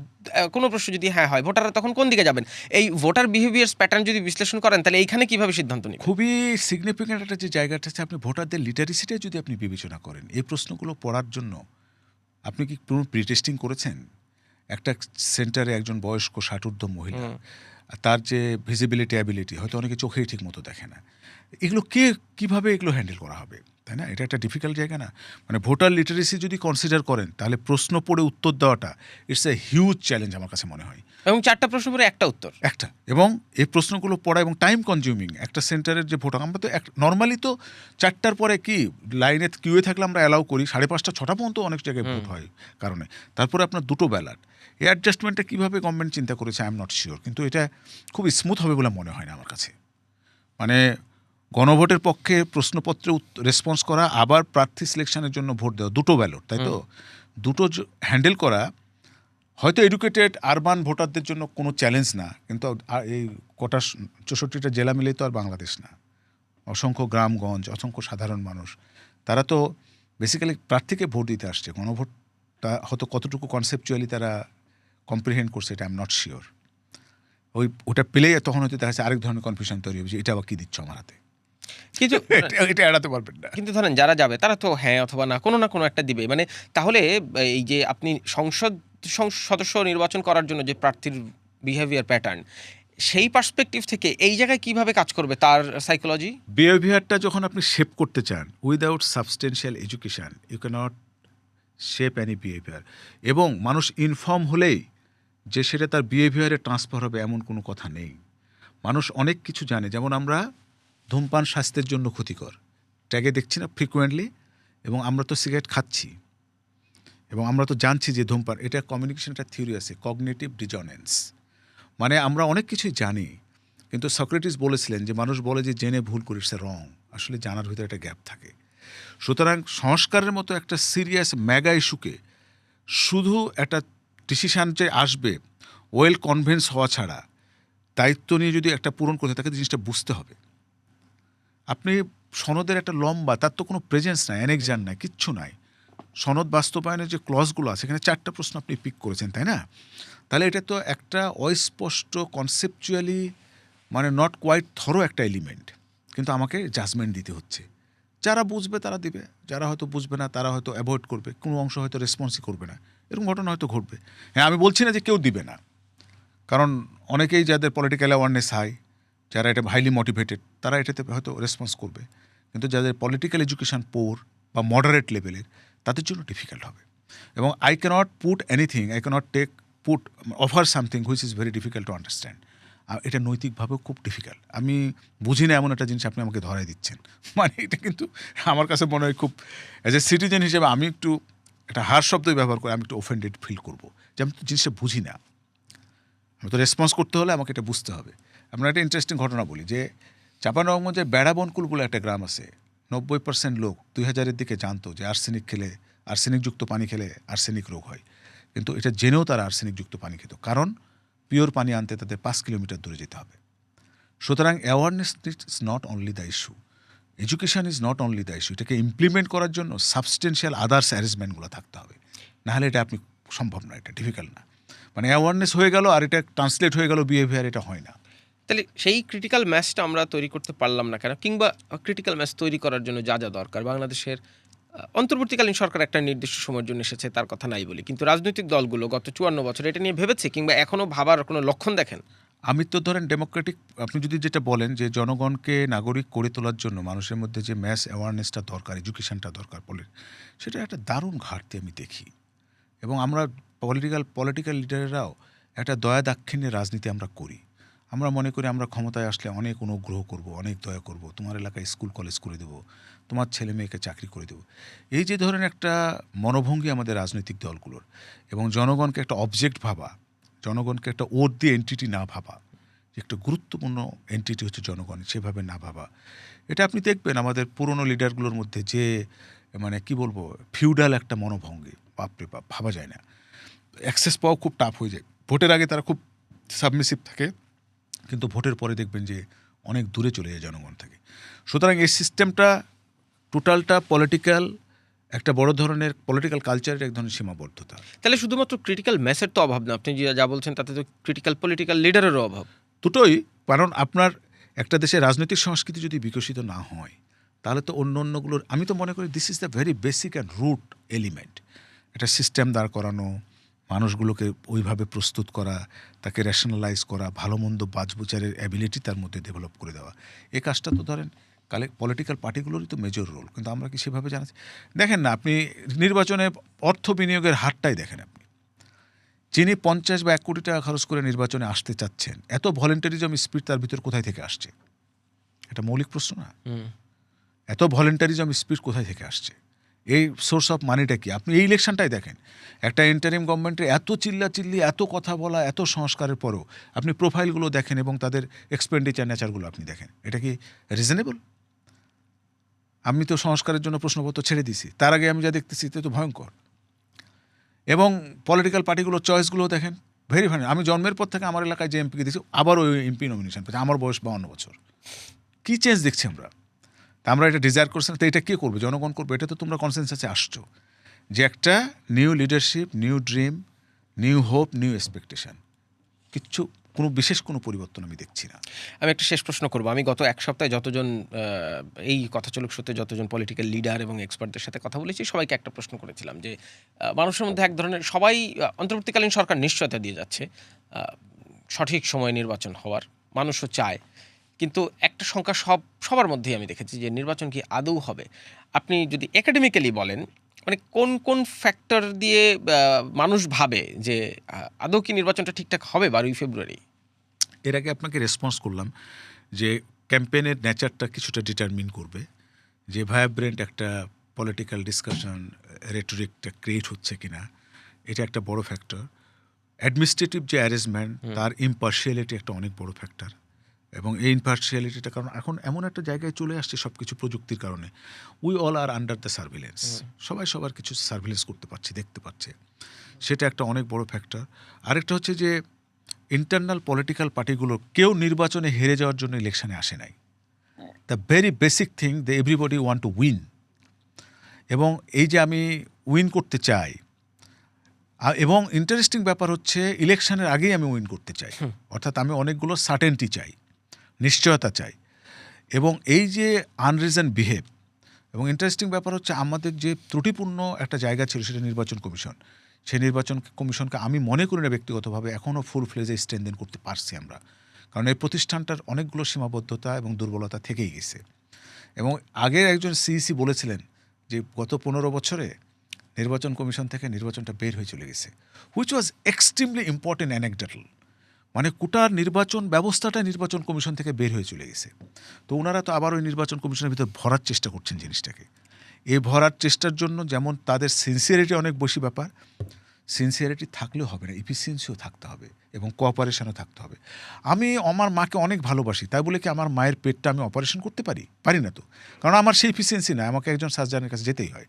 কোনো প্রশ্ন যদি হ্যাঁ হয়, ভোটাররা তখন কোন দিকে যাবেন? এই ভোটার বিহেভিয়ার্স প্যাটার্ন যদি বিশ্লেষণ করেন, তাহলে এইখানে কিভাবে সিদ্ধান্ত নেবেন? খুবই সিগনিফিক্যান্ট একটা যে জায়গাটা আছে, আপনি ভোটারদের লিটারেসিটা যদি আপনি বিবেচনা করেন, এই প্রশ্নগুলো পড়ার জন্য আপনি কি কোনো প্রিটেস্টিং করেছেন? একটা সেন্টারে একজন বয়স্ক ষাটোর্ধ্ব মহিলা, তার যে ভিজিবিলিটি অ্যাবিলিটি হয়তো অনেকে চোখেই ঠিক মতো দেখে না, এগুলো কীভাবে এগুলো হ্যান্ডেল করা হবে, তাই না? এটা একটা ডিফিকাল্ট জায়গা না? মানে ভোটার লিটারেসি যদি কনসিডার করেন, তাহলে প্রশ্ন পড়ে উত্তর দেওয়াটা ইটস এ হিউজ চ্যালেঞ্জ আমার কাছে মনে হয়। এবং 4টা প্রশ্ন পরে একটা উত্তর। একটা, এবং এই প্রশ্নগুলো পড়া এবং টাইম কনজিউমিং। একটা সেন্টারের যে ভোটার, আমরা তো নর্মালি তো 4টার পরে কি লাইনে কিউয়ে থাকলে আমরা অ্যালাউ করি, 5:30 6টা পর্যন্ত অনেক জায়গায় ভোট হয় কারণে। তারপরে আপনার 2টো ব্যালট, এই অ্যাডজাস্টমেন্টটা কীভাবে গভর্নমেন্ট চিন্তা করেছে আই এম নট শিওর, কিন্তু এটা খুব স্মুথ হবে বলে মনে হয় না আমার কাছে। মানে গণভোটের পক্ষে প্রশ্নপত্রে রেসপন্স করা, আবার প্রার্থী সিলেকশনের জন্য ভোট দেওয়া, 2টো ব্যালট, তাই তো? দুটো হ্যান্ডেল করা হয়তো এডুকেটেড আরবান ভোটারদের জন্য কোনো চ্যালেঞ্জ না, কিন্তু এই কোটা 64টা জেলা মিলেই তো আর বাংলাদেশ না। অসংখ্য গ্রামগঞ্জ, অসংখ্য সাধারণ মানুষ, তারা তো বেসিক্যালি প্রার্থীকে ভোট দিতে আসছে। গণভোটটা হয়তো কতটুকু কনসেপচুয়ালি তারা কম্প্রিহেন্ড করছে, এটা আই এম নট শিওর। ওটা পেলেই তখন হয়তো দেখা যাচ্ছে আরেক ধরনের কনফিউশন তৈরি হবে যে এটা আবার কী দিচ্ছ আমার হাতে। কিন্তু এটা এড়াতে পারবেন না। কিন্তু ধরেন যারা যাবে তারা তো হ্যাঁ অথবা না কোনো একটা দিবে। মানে তাহলে এই যে আপনি সংসদ সদস্য নির্বাচন করার জন্য যে প্রার্থীর বিহেভিয়ার প্যাটার্ন, সেই পার্সপেক্টিভ থেকে এই জায়গায় কিভাবে কাজ করবে তার সাইকোলজি? বিহেভিয়ারটা যখন আপনি শেপ করতে চান, without substantial education you cannot shape any behaviour. এবং মানুষ ইনফর্ম হলেই যে সেটা তার বিহেভিয়ারে ট্রান্সফার হবে এমন কোনো কথা নেই। মানুষ অনেক কিছু জানে, যেমন আমরা ধূমপান স্বাস্থ্যের জন্য ক্ষতিকর, ট্যাগে দেখছি না ফ্রিকুয়েন্টলি, এবং আমরা তো সিগারেট খাচ্ছি, এবং আমরা তো জানছি যে ধূমপান, এটা কমিউনিকেশন একটা থিওরি আছে, কগনিটিভ ডিজনেন্স। মানে আমরা অনেক কিছুই জানি, কিন্তু সক্রেটিস বলেছিলেন যে মানুষ বলে যে জেনে ভুল করি, ইটস রং। আসলে জানার ভিতরে একটা গ্যাপ থাকে। সুতরাং সংস্কারের মতো একটা সিরিয়াস মেগা ইস্যুকে শুধু একটা ডিসিশান যে আসবে ওয়েল কনভিন্স হওয়া ছাড়া, দায়িত্ব নিয়ে যদি একটা পূরণ করতে, তাকে জিনিসটা বুঝতে হবে। আপনি সনদের একটা লম্বা, তার তো কোনো প্রেজেন্স নাই, অ্যানেক্সান নাই, কিচ্ছু নাই। সনদ বাস্তবায়নের যে ক্লজগুলো আছে, এখানে 4টা প্রশ্ন আপনি পিক করেছেন, তাই না? তাহলে এটা তো একটা অস্পষ্ট কনসেপচুয়ালি, মানে নট কোয়াইট থরো একটা এলিমেন্ট, কিন্তু আমাকে জাজমেন্ট দিতে হচ্ছে। যারা বুঝবে তারা দিবে, যারা হয়তো বুঝবে না তারা হয়তো অ্যাভয়েড করবে, কোনো অংশ হয়তো রেসপন্সই করবে না, এরকম ঘটনা হয়তো ঘটবে। হ্যাঁ, আমি বলছি না যে কেউ দিবে না, কারণ অনেকেই যাদের পলিটিক্যাল অ্যাওয়ারনেস হাই, যারা এটা হাইলি মোটিভেটেড, তারা এটাতে হয়তো রেসপন্স করবে, কিন্তু যাদের পলিটিক্যাল এডুকেশন পোর বা মডারেট লেভেলের, তাদের জন্য ডিফিকাল্ট হবে। এবং I cannot put anything, I cannot offer something which is very difficult to understand. এটা নৈতিকভাবেও খুব ডিফিকাল্ট। আমি বুঝি না এমন একটা জিনিস আপনি আমাকে ধরাই দিচ্ছেন। মানে এটা কিন্তু আমার কাছে মনে হয় খুব, অ্যাজ এ সিটিজেন হিসেবে আমি একটু একটা হার শব্দই ব্যবহার করে আমি একটু অফেন্ডেড ফিল করবো, যে আমি তো জিনিসটা বুঝি না। আমি তো রেসপন্স করতে হলে আমাকে এটা বুঝতে হবে। আমরা একটা ইন্টারেস্টিং ঘটনা বলি যে চাঁপাইনবাবগঞ্জের বেড়াবনকুল একটা গ্রাম আছে, 90% লোক 2000-এর দিকে জানতো যে আর্সেনিকযুক্ত পানি খেলে আর্সেনিক রোগ হয়, কিন্তু এটা জেনেও তারা আর্সেনিকযুক্ত পানি খেত, কারণ পিওর পানি আনতে তাদের 5 কিলোমিটার দূরে যেতে হবে। সুতরাং awareness is not only the issue, education is not only the issue, এটাকে ইমপ্লিমেন্ট করার জন্য সাবস্টেন্সিয়াল আদার্স অ্যারেঞ্জমেন্টগুলো থাকতে হবে, নাহলে এটা আপনি সম্ভব না, এটা ডিফিকাল্ট না। মানে অ্যাওয়ারনেস হয়ে গেল আর এটা ট্রান্সলেট হয়ে গেল বিহেভিয়ার, এটা হয় না। তাহলে সেই ক্রিটিক্যাল ম্যাচটা আমরা তৈরি করতে পারলাম না কেন? কিংবা ক্রিটিক্যাল ম্যাচ তৈরি করার জন্য যা দরকার, বাংলাদেশের অন্তর্বর্তীকালীন সরকার একটা নির্দিষ্ট সময়ের জন্য এসেছে, তার কথা নাই বলি, কিন্তু রাজনৈতিক দলগুলো গত 54 বছর এটা নিয়ে ভেবেছে কিংবা এখনও ভাবার কোনো লক্ষণ দেখেন? আমি তো ধরেন ডেমোক্রেটিক, আপনি যদি যেটা বলেন যে জনগণকে নাগরিক করে তোলার জন্য মানুষের মধ্যে যে ম্যাস অ্যাওয়ারনেসটা দরকার, এডুকেশনটা দরকার বলে, সেটা একটা দারুণ ঘাটতি আমি দেখি। এবং আমরা পলিটিক্যাল লিডাররাও একটা দয়া দাক্ষিণ্যের রাজনীতি আমরা করি। আমরা মনে করি আমরা ক্ষমতায় আসলে অনেক অনুগ্রহ করব, অনেক দয়া করব, তোমার এলাকায় স্কুল কলেজ করে দেবো, তোমার ছেলে মেয়েকে চাকরি করে দেবো। এই যে ধরেন একটা মনোভঙ্গি আমাদের রাজনৈতিক দলগুলোর, এবং জনগণকে একটা অবজেক্ট ভাবা, জনগণকে একটা ওট দিয়ে এন্টিটি না ভাবা, যে একটা গুরুত্বপূর্ণ এন্টিটি হচ্ছে জনগণ, সেভাবে না ভাবা, এটা আপনি দেখবেন আমাদের পুরনো লিডারগুলোর মধ্যে যে, মানে কি বলবো, ফিউডাল একটা মনোভঙ্গি, বাপরে বাপ, ভাবা যায় না। অ্যাক্সেস পাওয়া খুব টাফ হয়ে যায়। ভোটের আগে তারা খুব সাবমিসিভ থাকে, কিন্তু ভোটের পরে দেখবেন যে অনেক দূরে চলে যায় জনগণ থেকে। সুতরাং এই সিস্টেমটা টোটালটা পলিটিক্যাল একটা বড় ধরনের পলিটিক্যাল কালচারের এক ধরনের সীমাবদ্ধতা। তাহলে শুধুমাত্র ক্রিটিক্যাল ম্যাসের তো অভাব না, আপনি যা বলছেন তাতে তো ক্রিটিক্যাল পলিটিক্যাল লিডারেরও অভাব। দুটোই, কারণ আপনার একটা দেশের রাজনৈতিক সংস্কৃতি যদি বিকশিত না হয় তাহলে তো অন্যগুলোর, আমি তো মনে করি this is the very basic and root element. একটা সিস্টেম দাঁড় করানো, মানুষগুলোকে ওইভাবে প্রস্তুত করা, তাকে রেশনালাইজ করা, ভালো মন্দ বাছবিচারের অ্যাবিলিটি তার মধ্যে ডেভেলপ করে দেওয়া, এই কাজটা তো ধরেন পলিটিক্যাল পার্টিগুলোরই তো মেজর রোল। কিন্তু আমরা কি সেভাবে জানাচ্ছি? দেখেন না, আপনি নির্বাচনে অর্থ বিনিয়োগের হারটাই দেখেন। আপনি যিনি 50 বা 1 কোটি টাকা খরচ করে নির্বাচনে আসতে চাচ্ছেন, এত ভলেন্টারিজম স্পিরিট তার ভিতর কোথায় থেকে আসছে? এটা মৌলিক প্রশ্ন না? এত ভলেন্টারিজম স্পিরিট কোথায় থেকে আসছে? এই সোর্স অফ মানিটা কি? আপনি এই ইলেকশনটাই দেখেন, একটা ইন্টারিম গভর্নমেন্টের এত চিল্লাচিল্লি, এত কথা বলা, এত সংস্কারের পরও আপনি প্রোফাইলগুলো দেখেন এবং তাদের এক্সপেন্ডিচার নেচারগুলো আপনি দেখেন, এটা কি রিজনেবল? আমি তো সংস্কারের জন্য প্রশ্নপত্র ছেড়ে দিছি, তার আগে আমি যা দেখতেছি এটা তো ভয়ঙ্কর। এবং পলিটিক্যাল পার্টিগুলোর চয়েসগুলো দেখেন, ভেরি ফানি। আমি জন্মের পর থেকে আমার এলাকায় যে এমপিকে দিয়েছি আবার ওই এমপি নমিনেশন পেয়েছে, আমার বয়স 52 বছর। কী চেঞ্জ দেখছি আমরা? তা আমরা এটা ডিজায়ার করছি না, তো এটা কে করবে? জনগণ করবে। এটা তো তোমরা কনসেনসাসে আসছো যে একটা new leadership, new dream, new hope, new expectation, কিচ্ছু বিশেষ কোনো পরিবর্তন আমি দেখছি না। আমি একটা শেষ প্রশ্ন করব। আমি গত এক সপ্তাহে যতজন এই কথা চলুক সত্যি যতজন পলিটিক্যাল লিডার এবং এক্সপার্টদের সাথে কথা বলেছি, সবাইকে একটা প্রশ্ন করেছিলাম যে মানুষের মধ্যে এক ধরনের, সবাই অন্তর্বর্তীকালীন সরকার নিশ্চয়তা দিয়ে যাচ্ছে সঠিক সময়ে নির্বাচন হওয়ার, মানুষও চায়, কিন্তু একটা সংখ্যা সবার মধ্যেই আমি দেখেছি যে নির্বাচন কি আদৌ হবে। আপনি যদি একাডেমিক্যালি বলেন, মানে কোন কোন ফ্যাক্টর দিয়ে মানুষ ভাবে যে আদৌ কি নির্বাচনটা ঠিকঠাক হবে 12ই ফেব্রুয়ারি? এর আগে আপনাকে রেসপন্স করলাম যে ক্যাম্পেইনের নেচারটা কিছুটা ডিটারমিন করবে, যে ভায়াব্রেন্ট একটা পলিটিক্যাল ডিসকাশন রেটরিকটা ক্রিয়েট হচ্ছে কিনা, এটা একটা বড় ফ্যাক্টর। অ্যাডমিনিস্ট্রেটিভ যে অ্যারেঞ্জমেন্ট, তার ইম্পার্শিয়ালিটি একটা অনেক বড় ফ্যাক্টর। এবং এই ইম্পার্শিয়ালিটিটা, কারণ এখন এমন একটা জায়গায় চলে আসছে সব কিছু প্রযুক্তির কারণে, we all are under the surveillance, সবাই সবার কিছু সার্ভিলেন্স করতে পারছে, দেখতে পাচ্ছে, সেটা একটা অনেক বড় ফ্যাক্টর। আরেকটা হচ্ছে যে ইন্টারনাল পলিটিক্যাল পার্টিগুলো কেউ নির্বাচনে হেরে যাওয়ার জন্য ইলেকশনে আসে নাই। The very basic thing, the everybody want to win. এবং এই যে আমি উইন করতে চাই, এবং ইন্টারেস্টিং ব্যাপার হচ্ছে ইলেকশনের আগেই আমি উইন করতে চাই, অর্থাৎ আমি অনেকগুলো সার্টেনটি চাই, নিশ্চয়তা চাই। এবং এই যে আনরিজন বিহেভ, এবং ইন্টারেস্টিং ব্যাপার হচ্ছে আমাদের যে ত্রুটিপূর্ণ একটা জায়গা ছিল সেটা নির্বাচন কমিশন, সেই নির্বাচন কমিশনকে আমি মনে করি না ব্যক্তিগতভাবে এখনও ফুল ফ্লেজে স্ট্রেনদেন করতে পারছি আমরা, কারণ এই প্রতিষ্ঠানটার অনেকগুলো সীমাবদ্ধতা এবং দুর্বলতা থেকেই গেছে। এবং আগের একজন সিইসি বলেছিলেন যে গত 15 বছরে নির্বাচন কমিশন থেকে নির্বাচনটা বের হয়ে চলে গেছে, which was extremely important anecdotal. মানে কোটার নির্বাচন ব্যবস্থাটা নির্বাচন কমিশন থেকে বের হয়ে চলে গেছে। তো ওনারা তো আবার ওই নির্বাচন কমিশনের ভিতর ভরার চেষ্টা করছেন জিনিসটাকে। এই ভরার চেষ্টার জন্য যেমন তাদের সিনসিয়ারিটি অনেক বেশি ব্যাপার, সিনসিয়ারিটি থাকলেও হবে না, এফিসিয়েন্সিও থাকতে হবে এবং কোঅপারেশনও থাকতে হবে। আমি আমার মাকে অনেক ভালোবাসি, তাই বলে কি আমার মায়ের পেটটা আমি অপারেশন করতে পারি না তো, কারণ আমার সেই এফিসিয়েন্সি না, আমাকে একজন সার্জনের কাছে যেতেই হয়।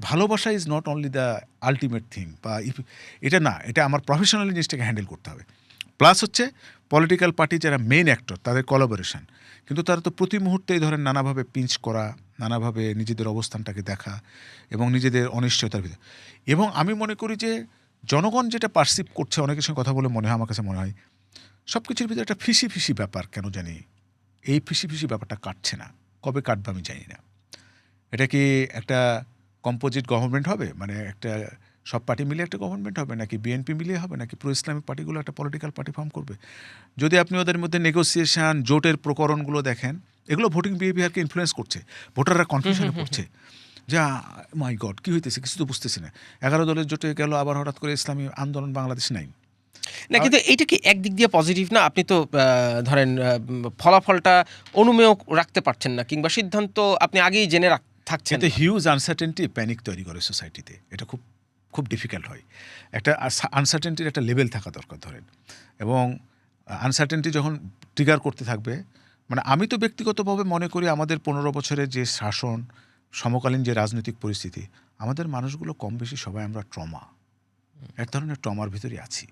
ভালোবাসা is not only the ultimate thing, বা এটা না, এটা আমার প্রফেশনালি জিনিসটাকে হ্যান্ডেল করতে হবে। প্লাস হচ্ছে পলিটিক্যাল পার্টি যারা মেইন অ্যাক্টর তাদের কোলাবোরেশন, কিন্তু তারা তো প্রতি মুহূর্তে এই ধরেন নানাভাবে পিঞ্চ করা, নানাভাবে নিজেদের অবস্থানটাকে দেখা এবং নিজেদের অনিশ্চয়তার ভিতরে। এবং আমি মনে করি যে জনগণ যেটা পারসিভ করছে, অনেকের সঙ্গে কথা বলে মনে হয়, আমার কাছে মনে হয় সব কিছুর ভিতরে একটা ফিসি ফিসি ব্যাপার কেন জানি, এই ফিসি ফিসি ব্যাপারটা কাটছে না, কবে কাটবে আমি জানি না। এটা কি একটা কম্পোজিট গভর্নমেন্ট হবে, মানে একটা সব পার্টি মিলে একটা গভর্নমেন্ট হবে, নাকি বিএনপি মিলিয়ে হবে, নাকি প্রো ইসলামিক পার্টিগুলো একটা পলিটিক্যাল পার্টি ফর্ম করবে? যদি আপনি ওদের মধ্যে নেগোসিয়েশন, জোটের প্রকরণগুলো দেখেন, এগুলো ভোটিং বিহেভিয়ারকে ইনফ্লুয়েন্স করছে, ভোটাররা কনফিউশনে পড়ছে যে মাই গড কী হইতেছে, কিছু তো বুঝতেছি না। 11 দলের জোটে গেল, আবার হঠাৎ করে ইসলামী আন্দোলন বাংলাদেশ নাই। না, কিন্তু এইটা কি একদিক দিয়ে পজিটিভ না? আপনি তো ধরেন ফলাফলটা অনুমেয় রাখতে পারছেন না, কিংবা সিদ্ধান্ত আপনি আগেই জেনে থাকছেন। এতে হিউজ আনসার্টেনটি, প্যানিক তৈরি করে সোসাইটিতে, এটা খুব খুব ডিফিকাল্ট হয়। একটা আনসার্টেনটির একটা লেভেল থাকা দরকার ধরেন, এবং আনসার্টেনটি যখন ট্রিগার করতে থাকবে, মানে আমি তো ব্যক্তিগতভাবে মনে করি আমাদের 15 বছরের যে শাসন, সমকালীন যে রাজনৈতিক পরিস্থিতি, আমাদের মানুষগুলো কম বেশি সবাই আমরা এক ধরনের ট্রমার ভিতরে আছি।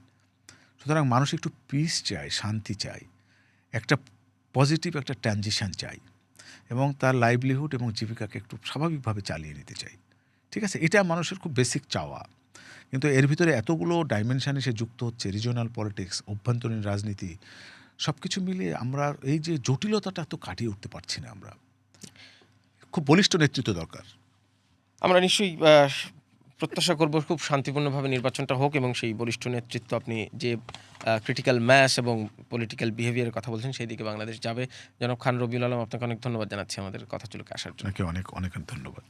সুতরাং মানুষ একটু পিস চায়, শান্তি চায়, একটা পজিটিভ একটা ট্রানজিশন চাই। এবং তার লাইভলিহুড এবং জীবিকাকে একটু স্বাভাবিকভাবে চালিয়ে নিতে চাই। ঠিক আছে, এটা মানুষের খুব বেসিক চাওয়া। কিন্তু এর ভিতরে এতগুলো ডাইমেনশন এসে যুক্ত হচ্ছে, রিজিওনাল পলিটিক্স, অভ্যন্তরীণ রাজনীতি, সব কিছু মিলিয়ে আমরা এই যে জটিলতাটা তো কাটিয়ে উঠতে পারছি না। আমরা খুব বলিষ্ঠ নেতৃত্ব দরকার। আমরা নিশ্চয়ই প্রত্যাশা করব খুব শান্তিপূর্ণভাবে নির্বাচনটা হোক এবং সেই বলিষ্ঠ নেতৃত্ব আপনি যে ক্রিটিক্যাল ম্যাস এবং পলিটিক্যাল বিহেভিয়ারের কথা বলছেন সেই দিকে বাংলাদেশ যাবে। জনাব খান রবিউল আলম, আপনাকে অনেক ধন্যবাদ জানাচ্ছি আমাদের কথাচুলোকে আসার জন্য। আপনাকে অনেক অনেক ধন্যবাদ।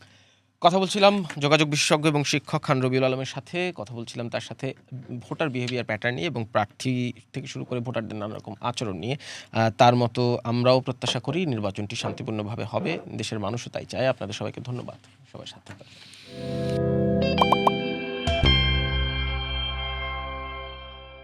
কথা বলছিলাম যোগাযোগ বিশেষজ্ঞ এবং শিক্ষক খান রবিউল আলমের সাথে। কথা বলছিলাম তার সাথে ভোটার বিহেভিয়ার প্যাটার্ন নিয়ে এবং প্রার্থী থেকে শুরু করে ভোটারদের নানা রকম আচরণ নিয়ে। তার মতো আমরাও প্রত্যাশা করি নির্বাচনটি শান্তিপূর্ণভাবে হবে, দেশের মানুষও তাই চায়। আপনাদের সবাইকে ধন্যবাদ, সবাই সাথে থাকবেন।